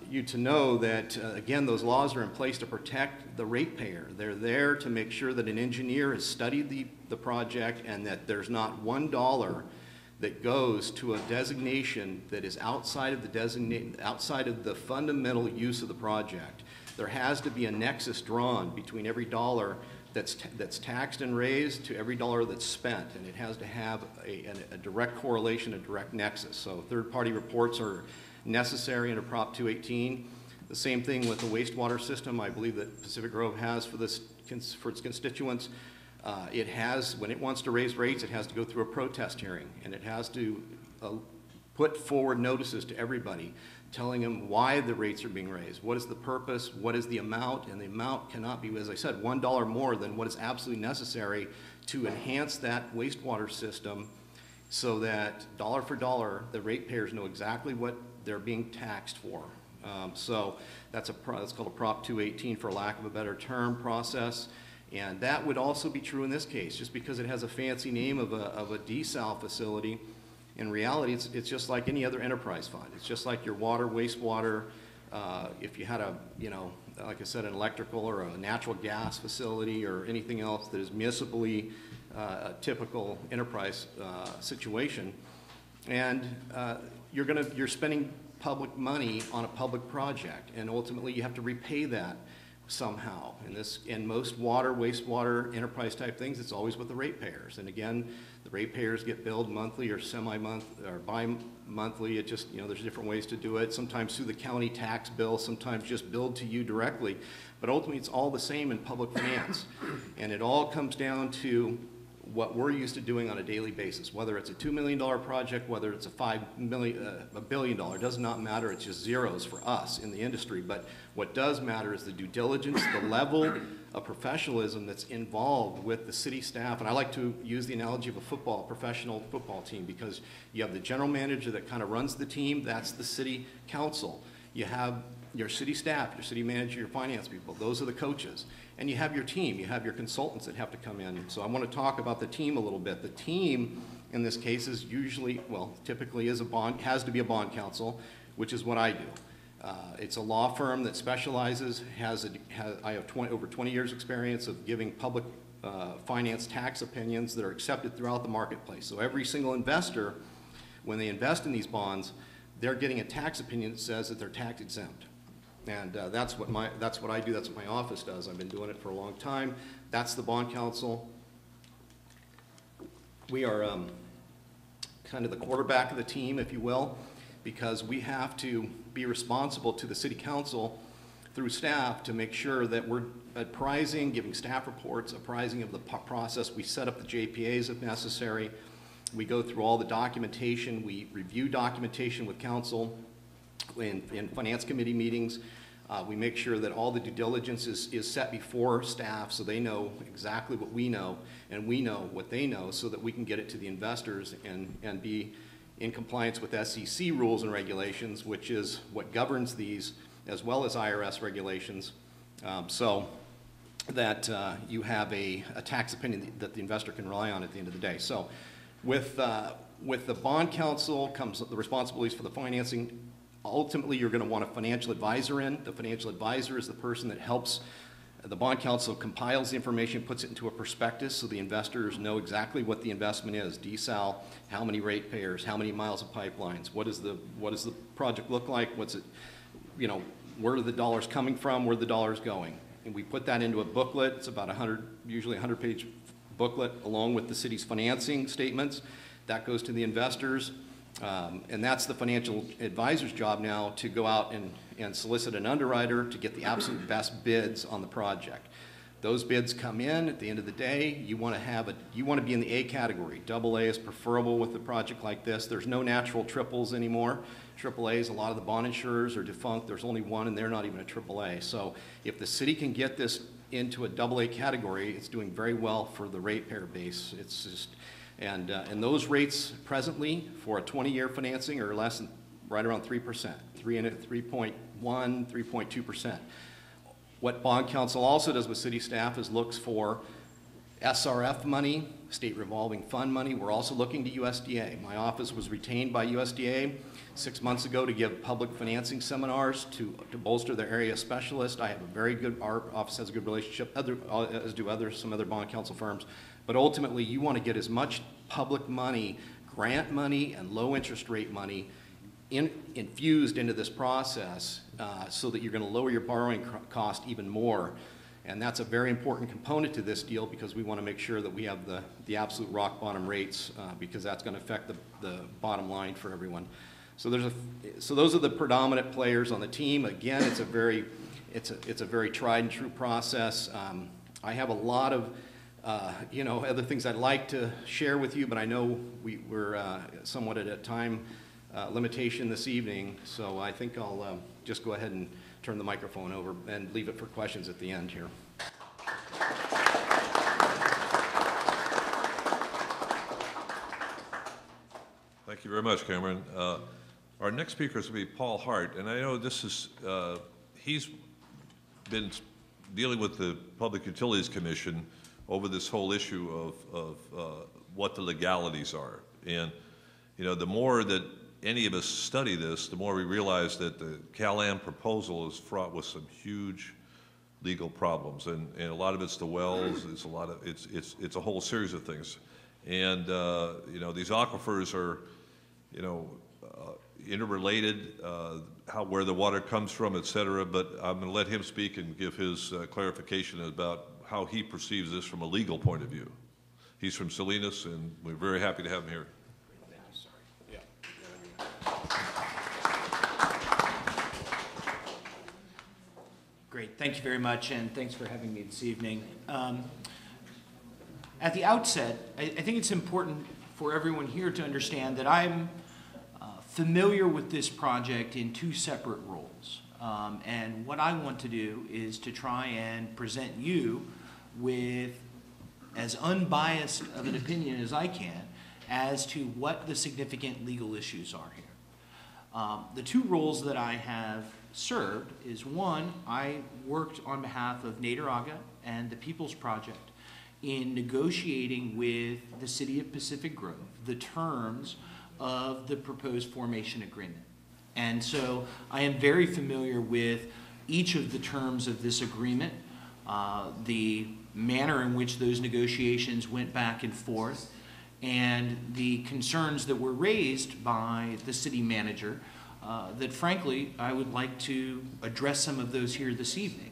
you to know that, again, those laws are in place to protect the ratepayer. They're there to make sure that an engineer has studied the project and that there's not $1 that goes to a designation that is outside of the fundamental use of the project. There has to be a nexus drawn between every dollar that's taxed and raised to every dollar that's spent, and it has to have a direct correlation, a direct nexus. So third-party reports are necessary under Prop 218. The same thing with the wastewater system. I believe that Pacific Grove has for its constituents. It has, when it wants to raise rates, it has to go through a protest hearing, and it has to put forward notices to everybody, telling them why the rates are being raised, what is the purpose, what is the amount, and the amount cannot be, as I said, $1 more than what is absolutely necessary to enhance that wastewater system so that dollar for dollar, the ratepayers know exactly what they're being taxed for. So that's called a Prop 218, for lack of a better term, process. And that would also be true in this case. Just because it has a fancy name of a desal facility, in reality, it's just like any other enterprise fund. It's just like your water, wastewater. If you had like I said, an electrical or a natural gas facility or anything else that is municipally a typical enterprise situation, and you're spending public money on a public project, and ultimately you have to repay that somehow. In most water, wastewater, enterprise type things, it's always with the ratepayers. And again, the ratepayers get billed monthly or semi-month or bi-monthly. It just, there's different ways to do it. Sometimes through the county tax bill, sometimes just billed to you directly. But ultimately, it's all the same in public finance. And it all comes down to what we're used to doing on a daily basis, whether it's a $2 million project, whether it's a $1 billion, it does not matter. It's just zeros for us in the industry. But what does matter is the due diligence, the level of professionalism that's involved with the city staff. And I like to use the analogy of a professional football team, because you have the general manager that kind of runs the team. That's the city council. You have your city staff, your city manager, your finance people. Those are the coaches. And you have your team. You have your consultants that have to come in. So I want to talk about the team a little bit. The team in this case is typically has to be a bond counsel, which is what I do. It's a law firm that specializes, I have over 20 years experience of giving public finance tax opinions that are accepted throughout the marketplace. So every single investor, when they invest in these bonds, they're getting a tax opinion that says that they're tax exempt. And that's what I do. That's what my office does. I've been doing it for a long time. That's the bond counsel. We are kind of the quarterback of the team, if you will, because we have to be responsible to the city council through staff to make sure that we're apprising, giving staff reports, apprising of the process. We set up the JPAs if necessary. We go through all the documentation. We review documentation with council in finance committee meetings. We make sure that all the due diligence is set before staff so they know exactly what we know and we know what they know, so that we can get it to the investors and be in compliance with SEC rules and regulations, which is what governs these, as well as IRS regulations, so that you have a tax opinion that the investor can rely on at the end of the day. So with the bond counsel comes the responsibilities for the financing. Ultimately, you're going to want a financial advisor in. The financial advisor is the person that helps the bond counsel, compiles the information, puts it into a prospectus so the investors know exactly what the investment is. Desal, how many ratepayers, how many miles of pipelines, what does the project look like, what's it, where are the dollars coming from, where are the dollars going? And we put that into a booklet. It's about usually a 100-page booklet, along with the city's financing statements. That goes to the investors. And that's the financial advisor's job now, to go out and solicit an underwriter to get the absolute best bids on the project. Those bids come in at the end of the day. You want to be in the A category. Double A is preferable with a project like this. There's no natural triples anymore. Triple A's, a lot of the bond insurers are defunct. There's only one, and they're not even a triple A. So if the city can get this into a double A category, it's doing very well for the ratepayer base. It's just, and those rates presently for a 20-year financing are less than, right around 3%, 3.1, 3.2%. What bond counsel also does with city staff is looks for SRF money, state revolving fund money. We're also looking to USDA. My office was retained by USDA 6 months ago to give public financing seminars to bolster their area specialist. I have our office has a good relationship, as do some other bond counsel firms. But ultimately, you want to get as much public money, grant money, and low interest rate money infused into this process so that you're going to lower your borrowing cost even more. And that's a very important component to this deal, because we want to make sure that we have the absolute rock bottom rates, because that's going to affect the bottom line for everyone. So those are the predominant players on the team. Again, it's a very tried and true process. I have a lot of other things I'd like to share with you, but I know we're somewhat at a time limitation this evening, so I think I'll just go ahead and turn the microphone over and leave it for questions at the end here. Thank you very much, Cameron. Our next speaker is going to be Paul Hart, and I know this is, he's been dealing with the Public Utilities Commission over this whole issue of what the legalities are. And, you know, the more that any of us study this, the more we realize that the Cal-Am proposal is fraught with some huge legal problems, and a lot of it's the wells. It's a lot of it's a whole series of things, and you know, these aquifers are, you know, interrelated, where the water comes from, et cetera. But I'm going to let him speak and give his clarification about how he perceives this from a legal point of view. He's from Salinas, and we're very happy to have him here. Great, thank you very much, and thanks for having me this evening. At the outset, I think it's important for everyone here to understand that I'm familiar with this project in two separate roles. And what I want to do is to try and present you with as unbiased of an opinion as I can as to what the significant legal issues are here. The two roles that I have served is, one, I worked on behalf of Nader Aga and the People's Project in negotiating with the City of Pacific Grove the terms of the proposed formation agreement. And so I am very familiar with each of the terms of this agreement, the manner in which those negotiations went back and forth, and the concerns that were raised by the city manager that frankly I would like to address some of those here this evening.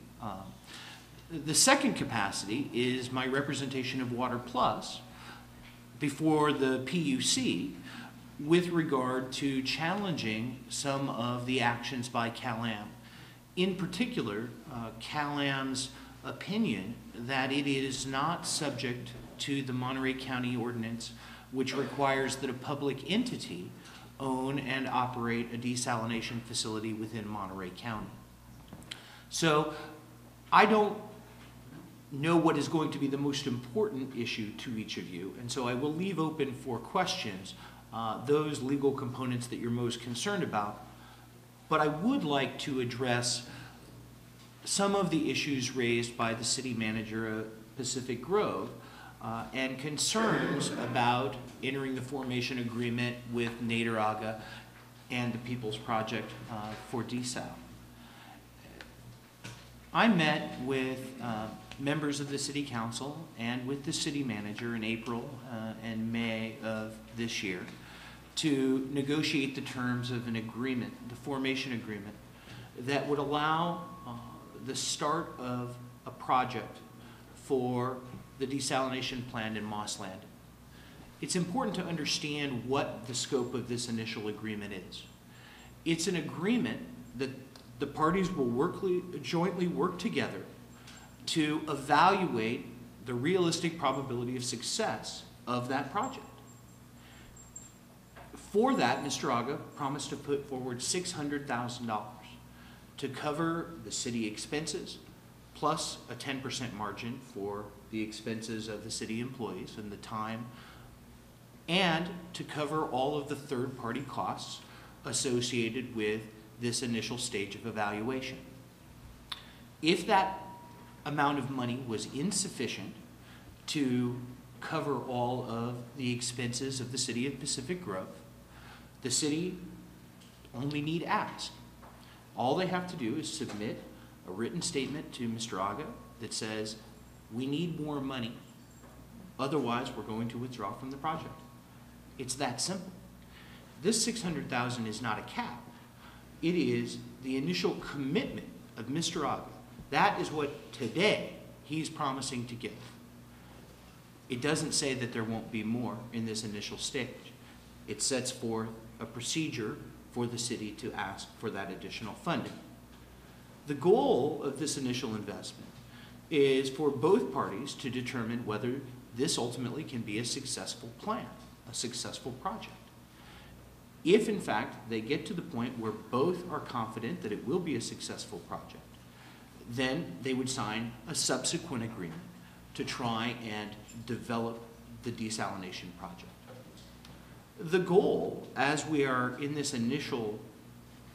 The second capacity is my representation of Water Plus before the PUC with regard to challenging some of the actions by Cal-Am. In particular, Cal-Am's opinion that it is not subject to the Monterey County Ordinance, which requires that a public entity own and operate a desalination facility within Monterey County. So I don't know what is going to be the most important issue to each of you, and so I will leave open for questions those legal components that you're most concerned about. But I would like to address some of the issues raised by the city manager of Pacific Grove and concerns about entering the formation agreement with Nader Aga and the People's Project for desal. I met with members of the City Council and with the city manager in April and May of this year to negotiate the terms of an agreement, the formation agreement, that would allow the start of a project for the desalination plant in Moss Landing. It's important to understand what the scope of this initial agreement is. It's an agreement that the parties will jointly work together to evaluate the realistic probability of success of that project. For that, Mr. Aga promised to put forward $600,000 to cover the city expenses, plus a 10% margin for the expenses of the city employees and the time, and to cover all of the third-party costs associated with this initial stage of evaluation. If that amount of money was insufficient to cover all of the expenses of the city of Pacific Grove, the city only need ask. All they have to do is submit a written statement to Mr. Aga that says, we need more money, otherwise we're going to withdraw from the project. It's that simple. This $600,000 is not a cap. It is the initial commitment of Mr. Aga. That is what today he's promising to give. It doesn't say that there won't be more in this initial stage. It sets forth a procedure for the city to ask for that additional funding. The goal of this initial investment is for both parties to determine whether this ultimately can be a successful plan, a successful project. If, in fact, they get to the point where both are confident that it will be a successful project, then they would sign a subsequent agreement to try and develop the desalination project. The goal, as we are in this initial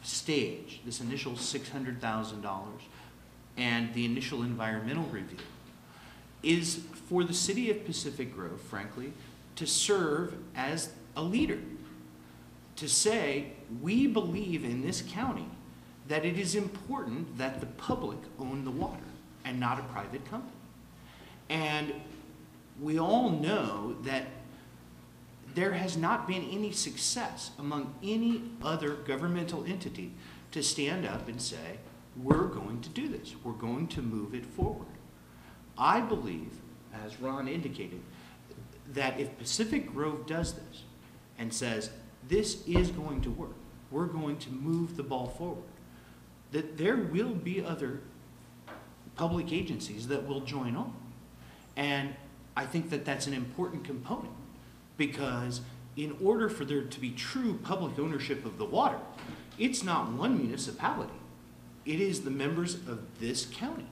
stage, this initial $600,000 and the initial environmental review, is for the city of Pacific Grove, frankly, to serve as a leader, to say, we believe in this county that it is important that the public own the water and not a private company. And we all know that there has not been any success among any other governmental entity to stand up and say, we're going to do this, we're going to move it forward. I believe, as Ron indicated, that if Pacific Grove does this and says, this is going to work, we're going to move the ball forward, that there will be other public agencies that will join on. And I think that that's an important component, because in order for there to be true public ownership of the water, it's not one municipality. It is the members of this county.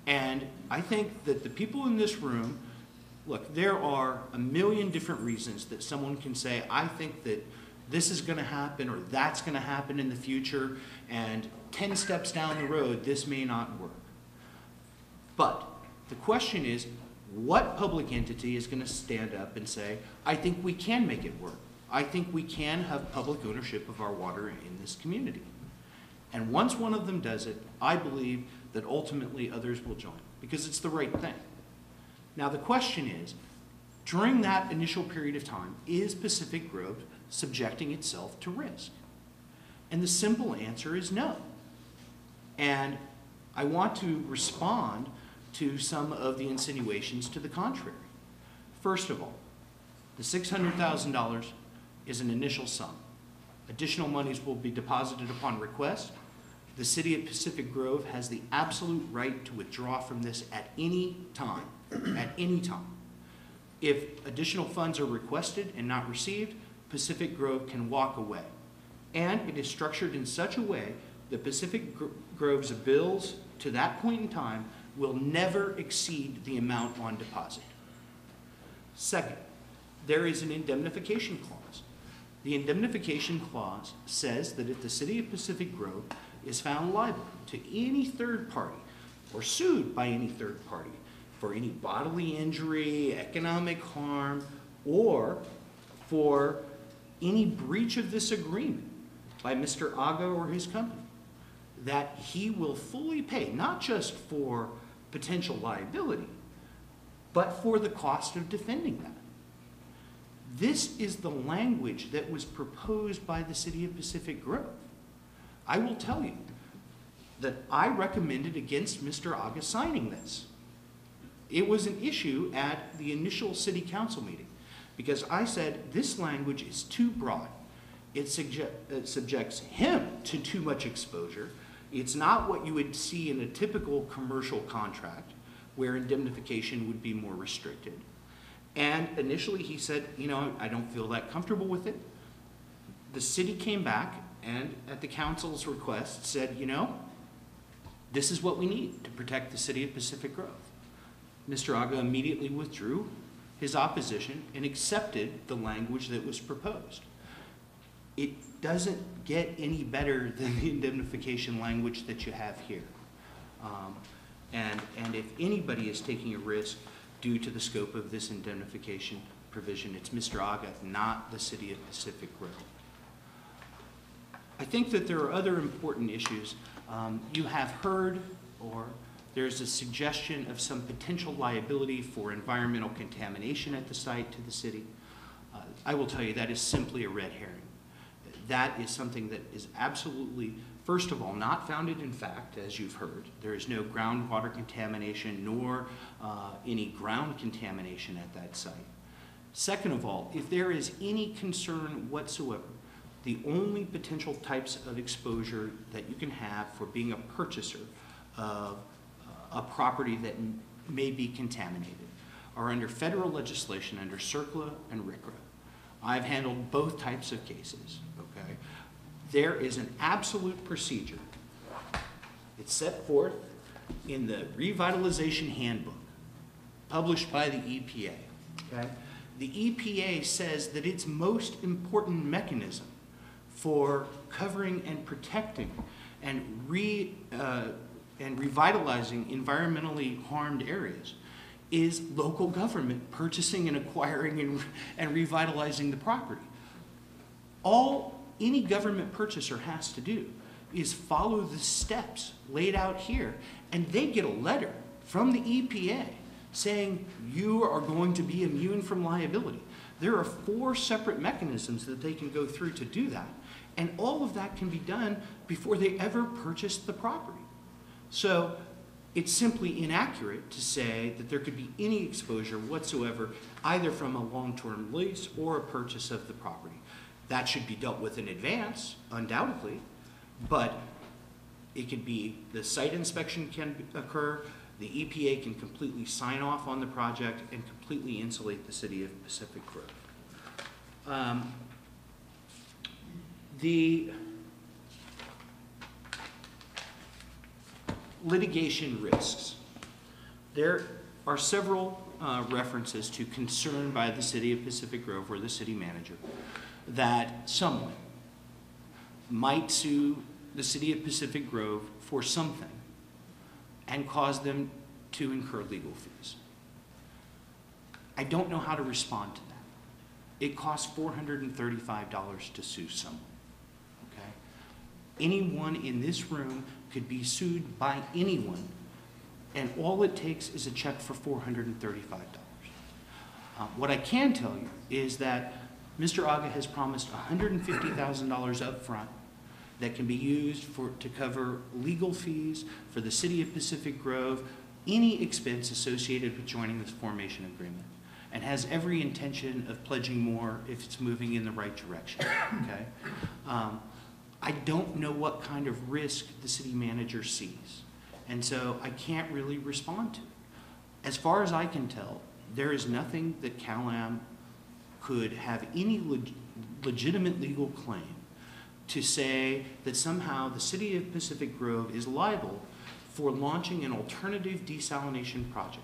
And I think that the people in this room, look, there are a million different reasons that someone can say, I think that this is going to happen or that's going to happen in the future, and 10 steps down the road, this may not work. But the question is, what public entity is going to stand up and say, I think we can make it work. I think we can have public ownership of our water in this community. And once one of them does it, I believe that ultimately others will join, because it's the right thing. Now the question is, during that initial period of time, is Pacific Grove subjecting itself to risk? And the simple answer is no. And I want to respond to some of the insinuations to the contrary. First of all, the $600,000 is an initial sum. Additional monies will be deposited upon request. The city of Pacific Grove has the absolute right to withdraw from this at any time, at any time. If additional funds are requested and not received, Pacific Grove can walk away. And it is structured in such a way that Pacific Grove's bills to that point in time will never exceed the amount on deposit. Second, there is an indemnification clause. The indemnification clause says that if the city of Pacific Grove is found liable to any third party or sued by any third party for any bodily injury, economic harm, or for any breach of this agreement by Mr. Aga or his company, that he will fully pay, not just for potential liability, but for the cost of defending that. This is the language that was proposed by the city of Pacific Grove. I will tell you that I recommended against Mr. Aga signing this. It was an issue at the initial city council meeting, because I said this language is too broad. It subjects him to too much exposure. It's not what you would see in a typical commercial contract, where indemnification would be more restricted. And initially he said, you know, I don't feel that comfortable with it. The city came back and at the council's request said, you know, this is what we need to protect the city of Pacific Grove. Mr. Aga immediately withdrew his opposition and accepted the language that was proposed. It doesn't get any better than the indemnification language that you have here. And if anybody is taking a risk due to the scope of this indemnification provision, it's Mr. Aga, not the city of Pacific Grove. I think that there are other important issues. You have heard, or there's a suggestion of some potential liability for environmental contamination at the site to the city. I will tell you that is simply a red herring. That is something that is absolutely, first of all, not founded in fact, as you've heard. There is no groundwater contamination nor any ground contamination at that site. Second of all, if there is any concern whatsoever, the only potential types of exposure that you can have for being a purchaser of a property that may be contaminated are under federal legislation, under CERCLA and RCRA. I've handled both types of cases, okay? There is an absolute procedure. It's set forth in the Revitalization Handbook, published by the EPA, okay? the EPA says that its most important mechanism for covering and protecting and revitalizing environmentally harmed areas is local government purchasing and acquiring and revitalizing the property. All any government purchaser has to do is follow the steps laid out here, and they get a letter from the EPA saying you are going to be immune from liability. There are 4 separate mechanisms that they can go through to do that, and all of that can be done before they ever purchase the property. So it's simply inaccurate to say that there could be any exposure whatsoever, either from a long-term lease or a purchase of the property. That should be dealt with in advance, undoubtedly, but it could be the site inspection can occur, the EPA can completely sign off on the project and completely insulate the city of Pacific Grove. The litigation risks. There are several references to concern by the city of Pacific Grove or the city manager that someone might sue the city of Pacific Grove for something and cause them to incur legal fees. I don't know how to respond to that. It costs $435 to sue someone. Okay? Anyone in this room could be sued by anyone, and all it takes is a check for $435. What I can tell you is that Mr. Aga has promised $150,000 up front that can be used to cover legal fees for the city of Pacific Grove, any expense associated with joining this formation agreement, and has every intention of pledging more if it's moving in the right direction. Okay? I don't know what kind of risk the city manager sees, and so I can't really respond to it. As far as I can tell, there is nothing that CalAm could have any legitimate legal claim to say that somehow the city of Pacific Grove is liable for launching an alternative desalination project.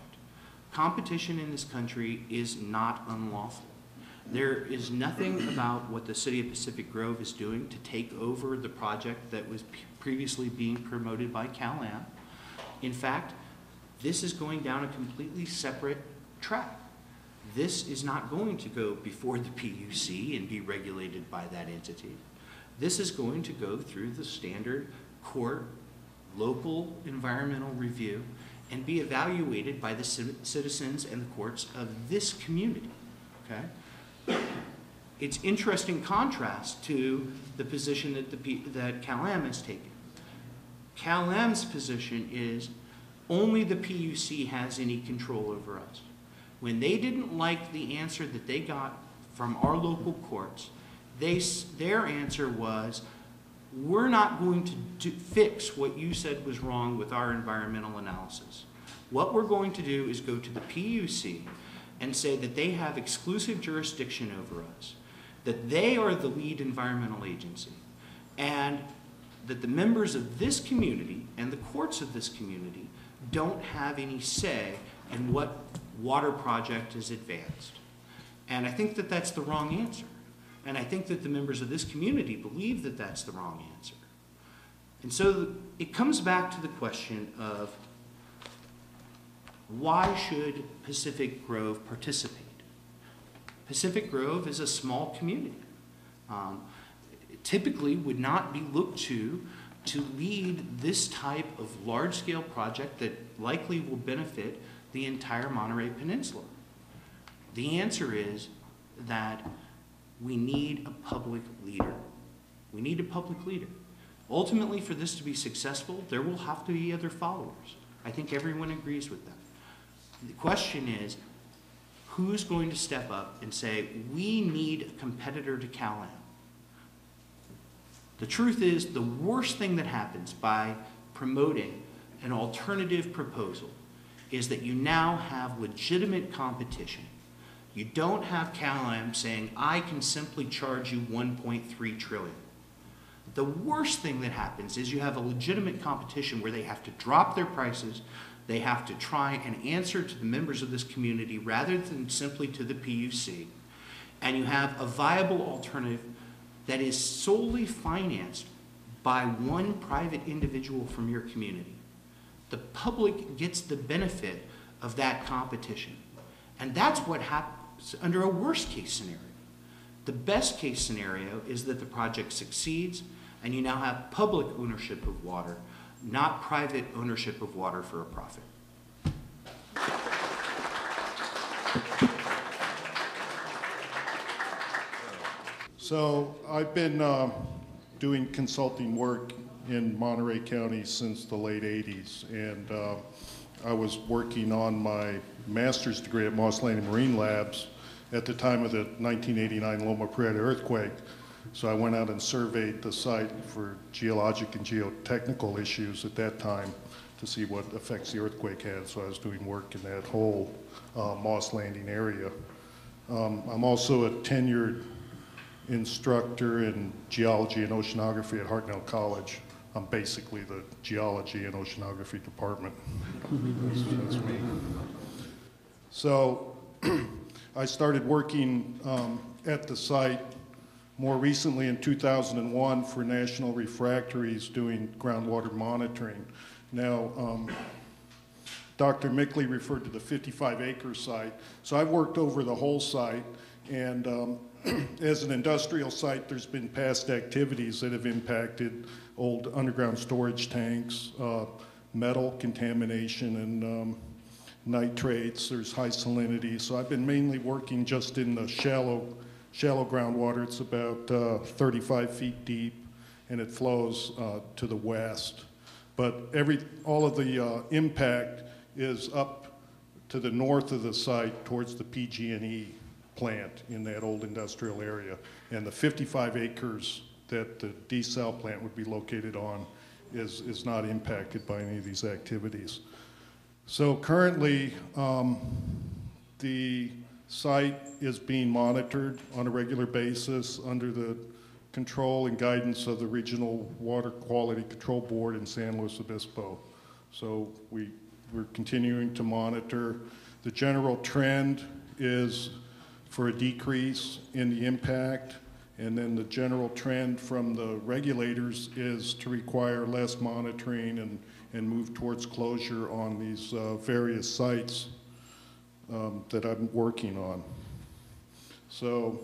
Competition in this country is not unlawful. There is nothing about what the city of Pacific Grove is doing to take over the project that was previously being promoted by CalAm. In fact, this is going down a completely separate track. This is not going to go before the PUC and be regulated by that entity. This is going to go through the standard court, local environmental review, and be evaluated by the citizens and the courts of this community. Okay? It's interesting contrast to the position that CalAm has taken. CalAm's position is only the PUC has any control over us. When they didn't like the answer that they got from our local courts, their answer was, we're not going to fix what you said was wrong with our environmental analysis. What we're going to do is go to the PUC and say that they have exclusive jurisdiction over us, that they are the lead environmental agency, and that the members of this community and the courts of this community don't have any say in what water project is advanced. And I think that that's the wrong answer. And I think that the members of this community believe that that's the wrong answer. And so it comes back to the question of why should Pacific Grove participate? Pacific Grove is a small community. It typically would not be looked to lead this type of large-scale project that likely will benefit the entire Monterey Peninsula. The answer is that we need a public leader. We need a public leader. Ultimately, for this to be successful, there will have to be other followers. I think everyone agrees with that. The question is, who's going to step up and say, we need a competitor to CalAm? The truth is, the worst thing that happens by promoting an alternative proposal is that you now have legitimate competition. You don't have CalAm saying, I can simply charge you $1.3 trillion. The worst thing that happens is you have a legitimate competition where they have to drop their prices They have to try and answer to the members of this community rather than simply to the PUC. And you have a viable alternative that is solely financed by one private individual from your community. The public gets the benefit of that competition. And that's what happens under a worst case scenario. The best case scenario is that the project succeeds and you now have public ownership of water, not private ownership of water for a profit. So I've been doing consulting work in Monterey County since the late 80s, and I was working on my master's degree at Moss Landing Marine Labs at the time of the 1989 Loma Prieta earthquake. So I went out and surveyed the site for geologic and geotechnical issues at that time to see what effects the earthquake had. So I was doing work in that whole Moss Landing area. I'm also a tenured instructor in geology and oceanography at Hartnell College. I'm basically the geology and oceanography department. That's me. So I started working at the site more recently in 2001 for National Refractories doing groundwater monitoring. Now, Dr. Mickley referred to the 55-acre site. So I've worked over the whole site, and as an industrial site, there's been past activities that have impacted old underground storage tanks, metal contamination, and nitrates. There's high salinity. So I've been mainly working just in the shallow groundwater. It's about 35 feet deep, and it flows to the west. But all of the impact is up to the north of the site towards the PG&E plant in that old industrial area. And the 55 acres that the desal plant would be located on is not impacted by any of these activities. So currently, the site is being monitored on a regular basis under the control and guidance of the Regional Water Quality Control Board in San Luis Obispo. So we're continuing to monitor. The general trend is for a decrease in the impact, and then the general trend from the regulators is to require less monitoring and move towards closure on these various sites that I'm working on. So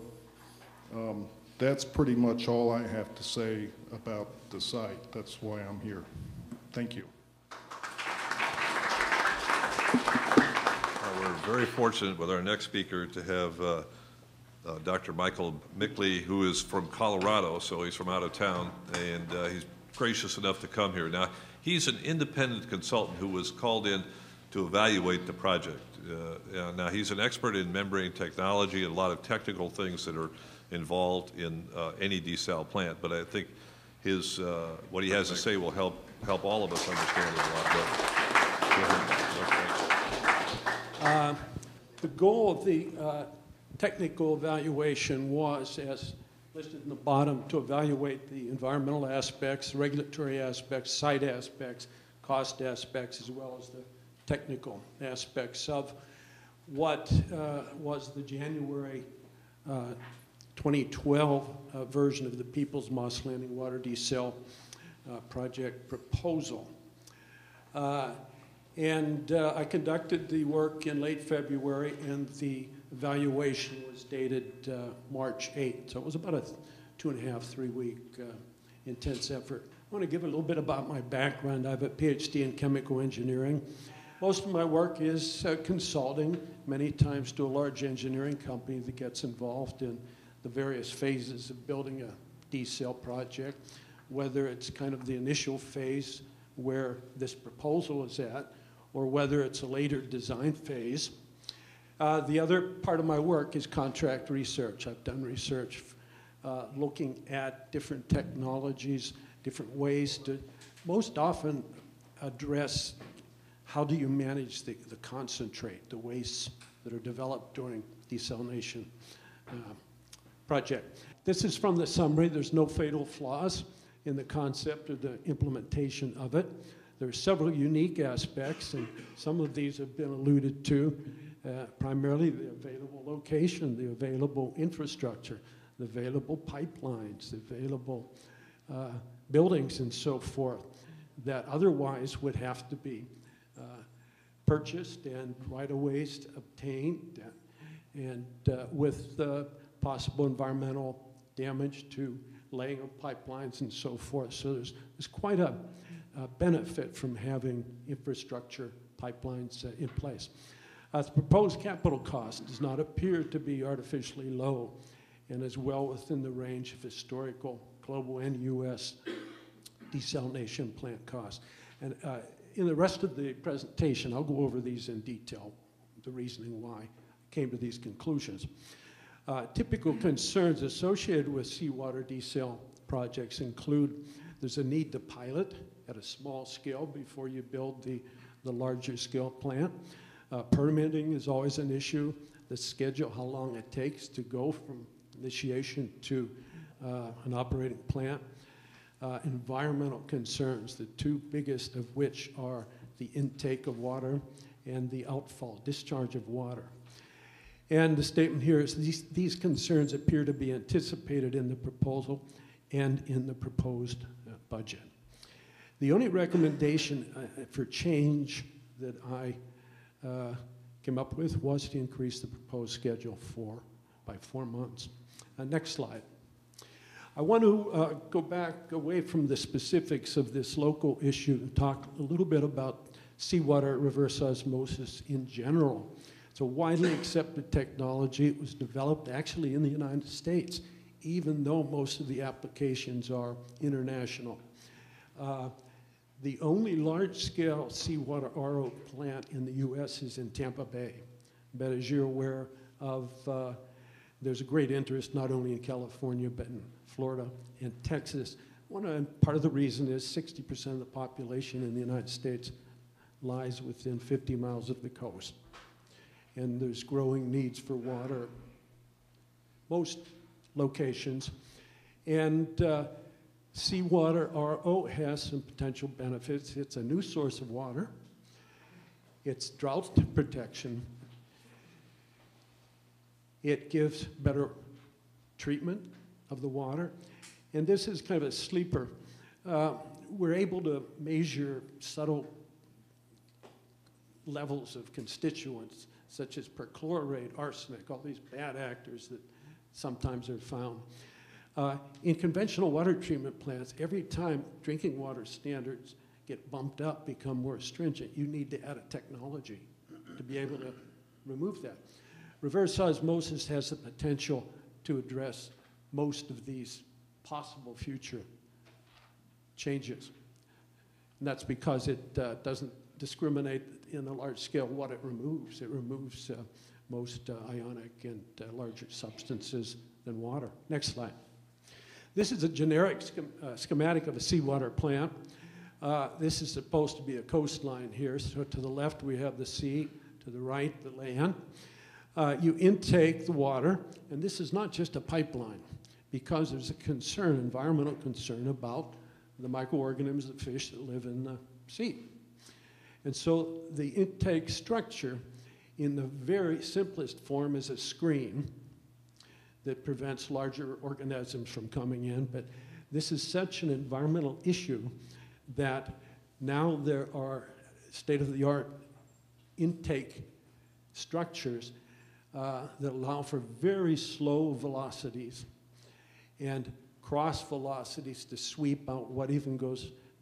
that's pretty much all I have to say about the site. That's why I'm here. Thank you. We're very fortunate with our next speaker to have Dr. Michael Mickley, who is from Colorado, so he's from out of town, and he's gracious enough to come here. Now, he's an independent consultant who was called in to evaluate the project. Now, he's an expert in membrane technology and a lot of technical things that are involved in any desal plant, but I think his what he has to say will help all of us understand it a lot better. The goal of the technical evaluation was, as listed in the bottom, to evaluate the environmental aspects, regulatory aspects, site aspects, cost aspects, as well as the technical aspects of what was the January 2012 version of the People's Moss Landing Water Desal project proposal. And I conducted the work in late February, and the evaluation was dated March 8th. So it was about a 2.5, 3-week intense effort. I want to give a little bit about my background. I have a PhD in chemical engineering. Most of my work is consulting, many times to a large engineering company that gets involved in the various phases of building a desal project, whether it's kind of the initial phase where this proposal is at, or whether it's a later design phase. The other part of my work is contract research. I've done research looking at different technologies, different ways to most often address how do you manage the concentrate, the wastes that are developed during desalination project. This is from the summary. There's no fatal flaws in the concept or the implementation of it. There are several unique aspects, and some of these have been alluded to, primarily the available location, the available infrastructure, the available pipelines, the available buildings and so forth that otherwise would have to be purchased and right-of-ways obtained, and with possible environmental damage to laying of pipelines and so forth. So there's quite a benefit from having infrastructure pipelines in place. The proposed capital cost does not appear to be artificially low and is well within the range of historical global and U.S. desalination plant costs. And in the rest of the presentation, I'll go over these in detail, the reasoning why I came to these conclusions. Typical concerns associated with seawater desal projects include there's a need to pilot at a small scale before you build the larger scale plant. Permitting is always an issue. The schedule, how long it takes to go from initiation to an operating plant. Environmental concerns, the two biggest of which are the intake of water and the outfall, discharge of water. And the statement here is these concerns appear to be anticipated in the proposal and in the proposed budget. The only recommendation for change that I came up with was to increase the proposed schedule by 4 months. Next slide. I want to go back away from the specifics of this local issue and talk a little bit about seawater reverse osmosis in general. It's a widely accepted technology. It was developed actually in the United States, even though most of the applications are international. The only large-scale seawater RO plant in the U.S. is in Tampa Bay. But as you're aware of, there's a great interest not only in California, but in Florida and Texas. Part of the reason is 60% of the population in the United States lies within 50 miles of the coast. And there's growing needs for water, most locations. And seawater RO has some potential benefits. It's a new source of water. It's drought protection. It gives better treatment of the water. And this is kind of a sleeper. We're able to measure subtle levels of constituents, such as perchlorate, arsenic, all these bad actors that sometimes are found. In conventional water treatment plants, every time drinking water standards get bumped up, become more stringent, you need to add a technology to be able to remove that. Reverse osmosis has the potential to address most of these possible future changes. And that's because it doesn't discriminate in a large scale what it removes. It removes most ionic and larger substances than water. Next slide. This is a generic schematic of a seawater plant. This is supposed to be a coastline here. So to the left we have the sea, to the right the land. You intake the water, and this is not just a pipeline, because there's a concern, environmental concern about the microorganisms, the fish that live in the sea. And so the intake structure in the very simplest form is a screen that prevents larger organisms from coming in. But this is such an environmental issue that now there are state-of-the-art intake structures that allow for very slow velocities and cross velocities to sweep out what even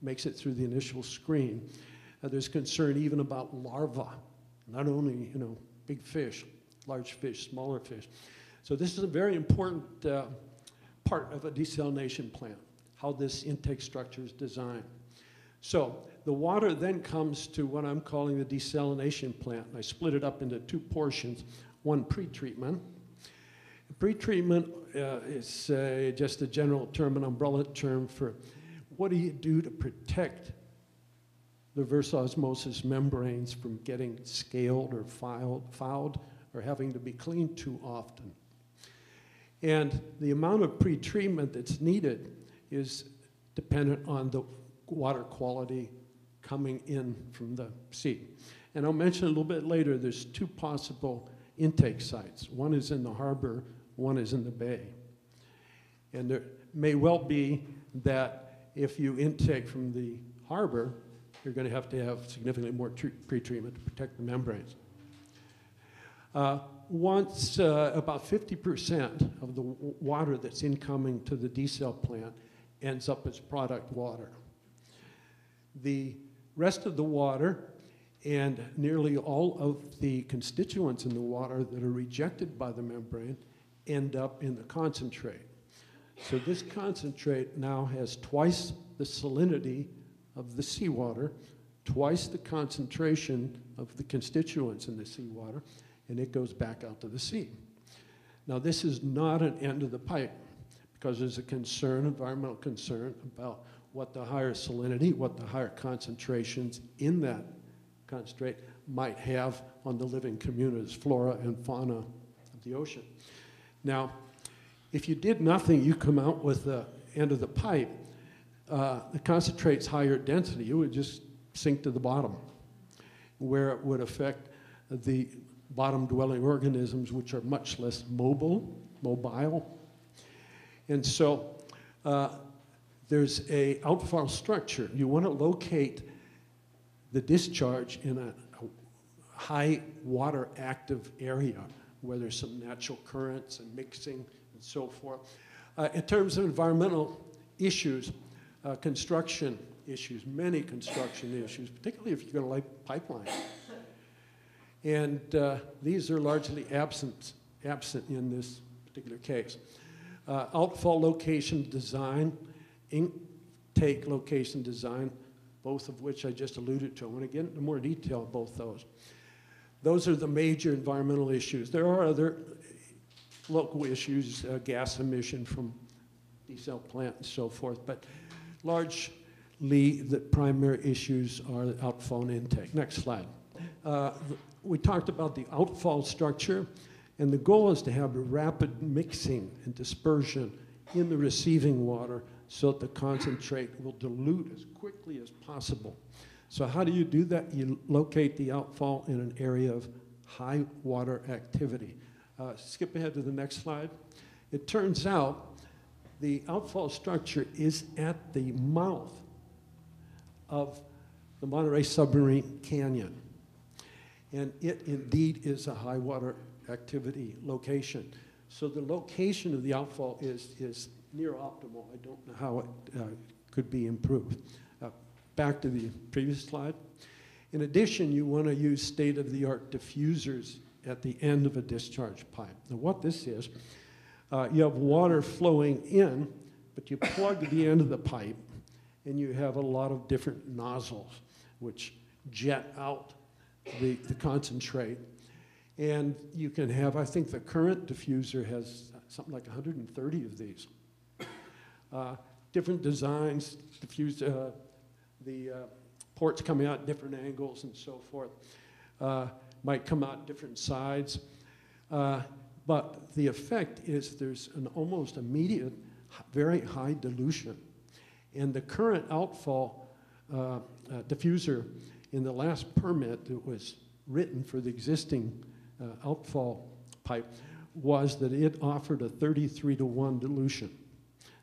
makes it through the initial screen. There's concern even about larvae, not only big fish, large fish, smaller fish. So this is a very important part of a desalination plant, how this intake structure is designed. So the water then comes to what I'm calling the desalination plant. I split it up into two portions. One, pretreatment. Pretreatment is just a general term, an umbrella term for what do you do to protect the reverse osmosis membranes from getting scaled or fouled or having to be cleaned too often. And the amount of pretreatment that's needed is dependent on the water quality coming in from the sea. And I'll mention a little bit later, there's two possible intake sites. One is in the harbor, one is in the bay. And there may well be that if you intake from the harbor, you're going to have significantly more pretreatment to protect the membranes. Once about 50% of the water that's incoming to the desal plant ends up as product water. The rest of the water and nearly all of the constituents in the water that are rejected by the membrane end up in the concentrate. So this concentrate now has twice the salinity of the seawater, twice the concentration of the constituents in the seawater, and it goes back out to the sea. Now this is not an end of the pipe, because there's a concern, environmental concern, about what the higher salinity, what the higher concentrations in that concentrate might have on the living communities, flora and fauna of the ocean. Now, if you did nothing, you come out with the end of the pipe, the concentrate's higher density, it would just sink to the bottom, where it would affect the bottom-dwelling organisms, which are much less mobile. And so there's a outfall structure. You want to locate the discharge in a high water active area where there's some natural currents and mixing and so forth. In terms of environmental issues, construction issues, many construction issues, particularly if you're going to lay pipelines. And these are largely absent in this particular case. Outfall location design, intake location design, both of which I just alluded to. I want to get into more detail on both those. Those are the major environmental issues. There are other local issues, gas emission from desal plant and so forth, but largely the primary issues are the outfall and intake. Next slide. We talked about the outfall structure, and the goal is to have a rapid mixing and dispersion in the receiving water so that the concentrate will dilute as quickly as possible. So how do you do that? You locate the outfall in an area of high water activity. Skip ahead to the next slide. It turns out the outfall structure is at the mouth of the Monterey Submarine Canyon. And it indeed is a high water activity location. So the location of the outfall is near optimal. I don't know how it could be improved. Back to the previous slide. In addition, you want to use state-of-the-art diffusers at the end of a discharge pipe. Now what this is, you have water flowing in, but you plug the end of the pipe, and you have a lot of different nozzles which jet out the concentrate. And you can have, I think the current diffuser has something like 130 of these. Different designs, diffuse, the ports coming out at different angles and so forth, might come out different sides. But the effect is there's an almost immediate, very high dilution. And the current outfall diffuser in the last permit that was written for the existing outfall pipe was that it offered a 33-to-1 dilution.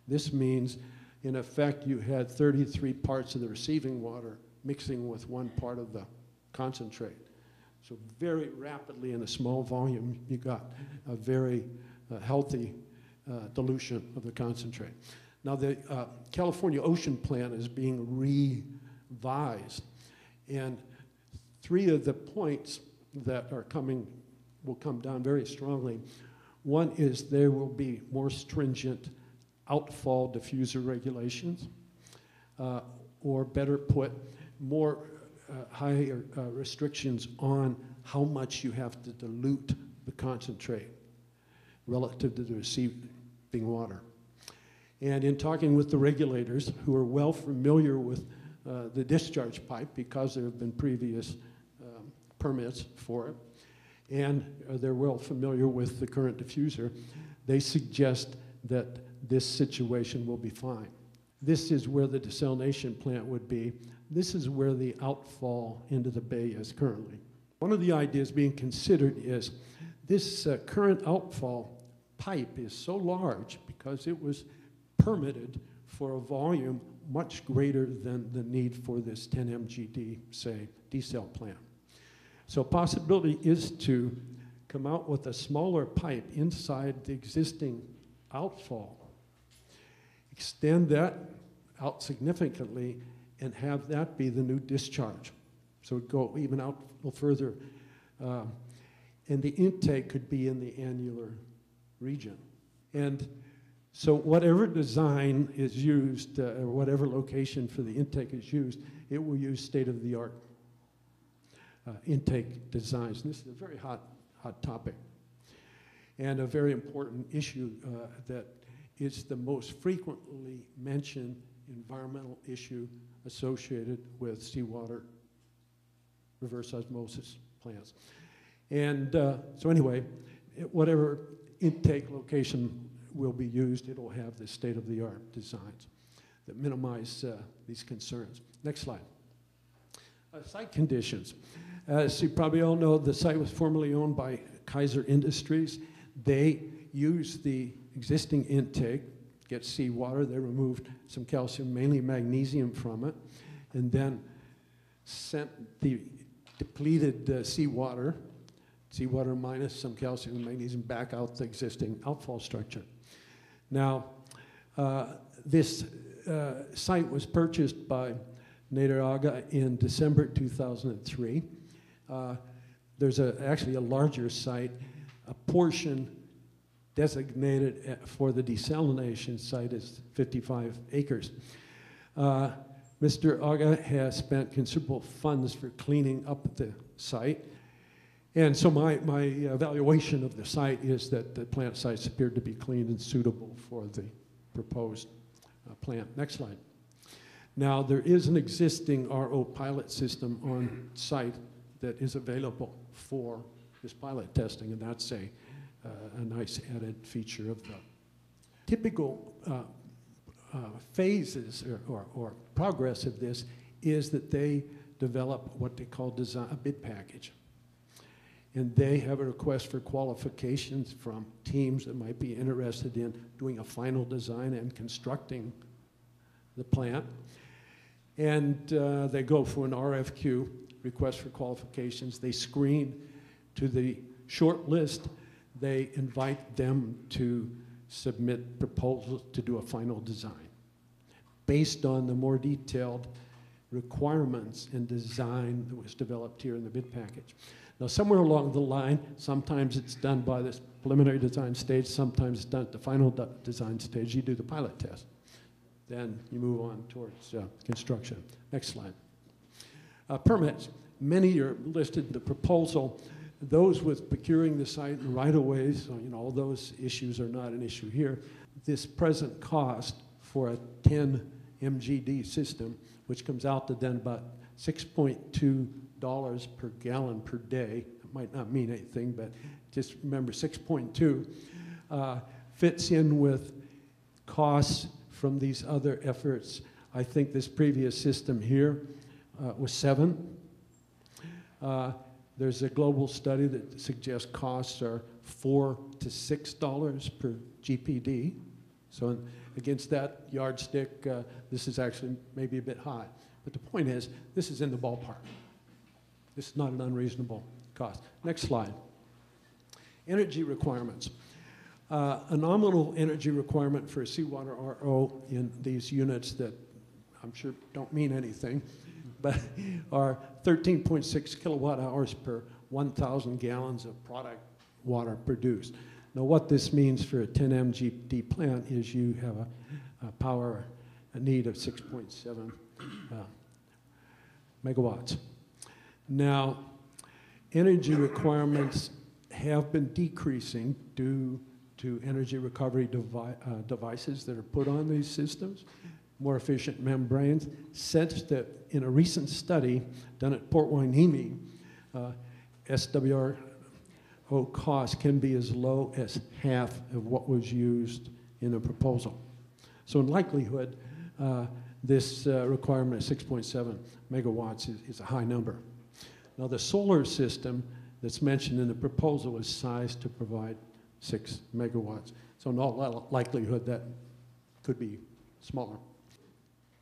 This means, in effect, you had 33 parts of the receiving water mixing with 1 part of the concentrate. So very rapidly in a small volume, you got a very healthy dilution of the concentrate. Now the California Ocean Plan is being revised, and 3 of the points that are coming will come down very strongly. One is there will be more stringent outfall diffuser regulations, or better put, more higher restrictions on how much you have to dilute the concentrate relative to the receiving water. And in talking with the regulators, who are well familiar with the discharge pipe because there have been previous permits for it, and they're well familiar with the current diffuser, they suggest that this situation will be fine. This is where the desalination plant would be. this is where the outfall into the bay is currently. One of the ideas being considered is this current outfall pipe is so large because it was permitted for a volume much greater than the need for this 10 MGD, say, desal plant. So possibility is to come out with a smaller pipe inside the existing outfall, extend that out significantly, and have that be the new discharge. So it'd go even out a little further. And the intake could be in the annular region. And so whatever design is used, or whatever location for the intake is used, it will use state-of-the-art intake designs. And this is a very hot topic and a very important issue that is the most frequently mentioned environmental issue associated with seawater reverse osmosis plants. And so anyway, whatever intake location will be used, it'll have the state-of-the-art designs that minimize these concerns. Next slide. Site conditions. As you probably all know, the site was formerly owned by Kaiser Industries. They used the existing intake, get seawater. They removed some calcium, mainly magnesium from it, and then sent the depleted seawater minus some calcium and magnesium back out the existing outfall structure. Now, this site was purchased by Nader Aga in December 2003. There's actually a larger site, a portion designated for the desalination site is 55 acres. Mr. Aga has spent considerable funds for cleaning up the site. And so my evaluation of the site is that the plant sites appeared to be clean and suitable for the proposed plant. Next slide. Now, there is an existing RO pilot system on site that is available for this pilot testing, and that's a nice added feature of the typical phases or progress of this is that they develop what they call a bid package. And they have a request for qualifications from teams that might be interested in doing a final design and constructing the plant. And they go for an RFQ, request for qualifications. They screen to the short list. They invite them to submit proposals to do a final design based on the more detailed requirements and design that was developed here in the bid package. Now, somewhere along the line, sometimes it's done by this preliminary design stage, sometimes it's done at the final design stage. You do the pilot test. Then you move on towards construction. Next slide. Permits. Many are listed in the proposal. Those with procuring the site and right-of-ways, so, all those issues are not an issue here. This present cost for a 10 MGD system, which comes out to then about $6.2 per gallon per day. It might not mean anything, but just remember 6.2 fits in with costs from these other efforts. I think this previous system here was 7. There's a global study that suggests costs are $4 to $6 per GPD. So against that yardstick, this is actually maybe a bit high. But the point is, this is in the ballpark. This is not an unreasonable cost. Next slide. Energy requirements. A nominal energy requirement for a seawater RO in these units that I'm sure don't mean anything, but are 13.6 kilowatt hours per 1,000 gallons of product water produced. Now, what this means for a 10 MGD plant is you have a power need of 6.7 megawatts. Now, energy requirements have been decreasing due to energy recovery devices that are put on these systems, more efficient membranes, such that in a recent study done at Port Hueneme, SWRO cost can be as low as half of what was used in the proposal. So in likelihood, this requirement of 6.7 megawatts is a high number. Now, the solar system that's mentioned in the proposal is sized to provide 6 megawatts. So in all likelihood, that could be smaller.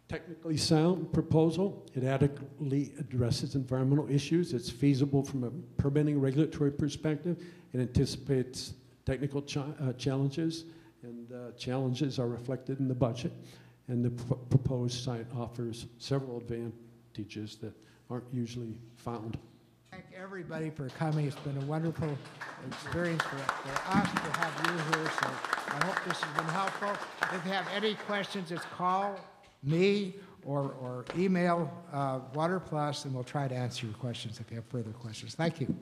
Technically sound proposal. It adequately addresses environmental issues. It's feasible from a permitting regulatory perspective. It anticipates technical challenges, and challenges are reflected in the budget. And the proposed site offers several advantages that aren't usually found. Thank everybody for coming. It's been a wonderful experience for us to have you here, so I hope this has been helpful. If you have any questions, just call me or email Water Plus, and we'll try to answer your questions if you have further questions. Thank you.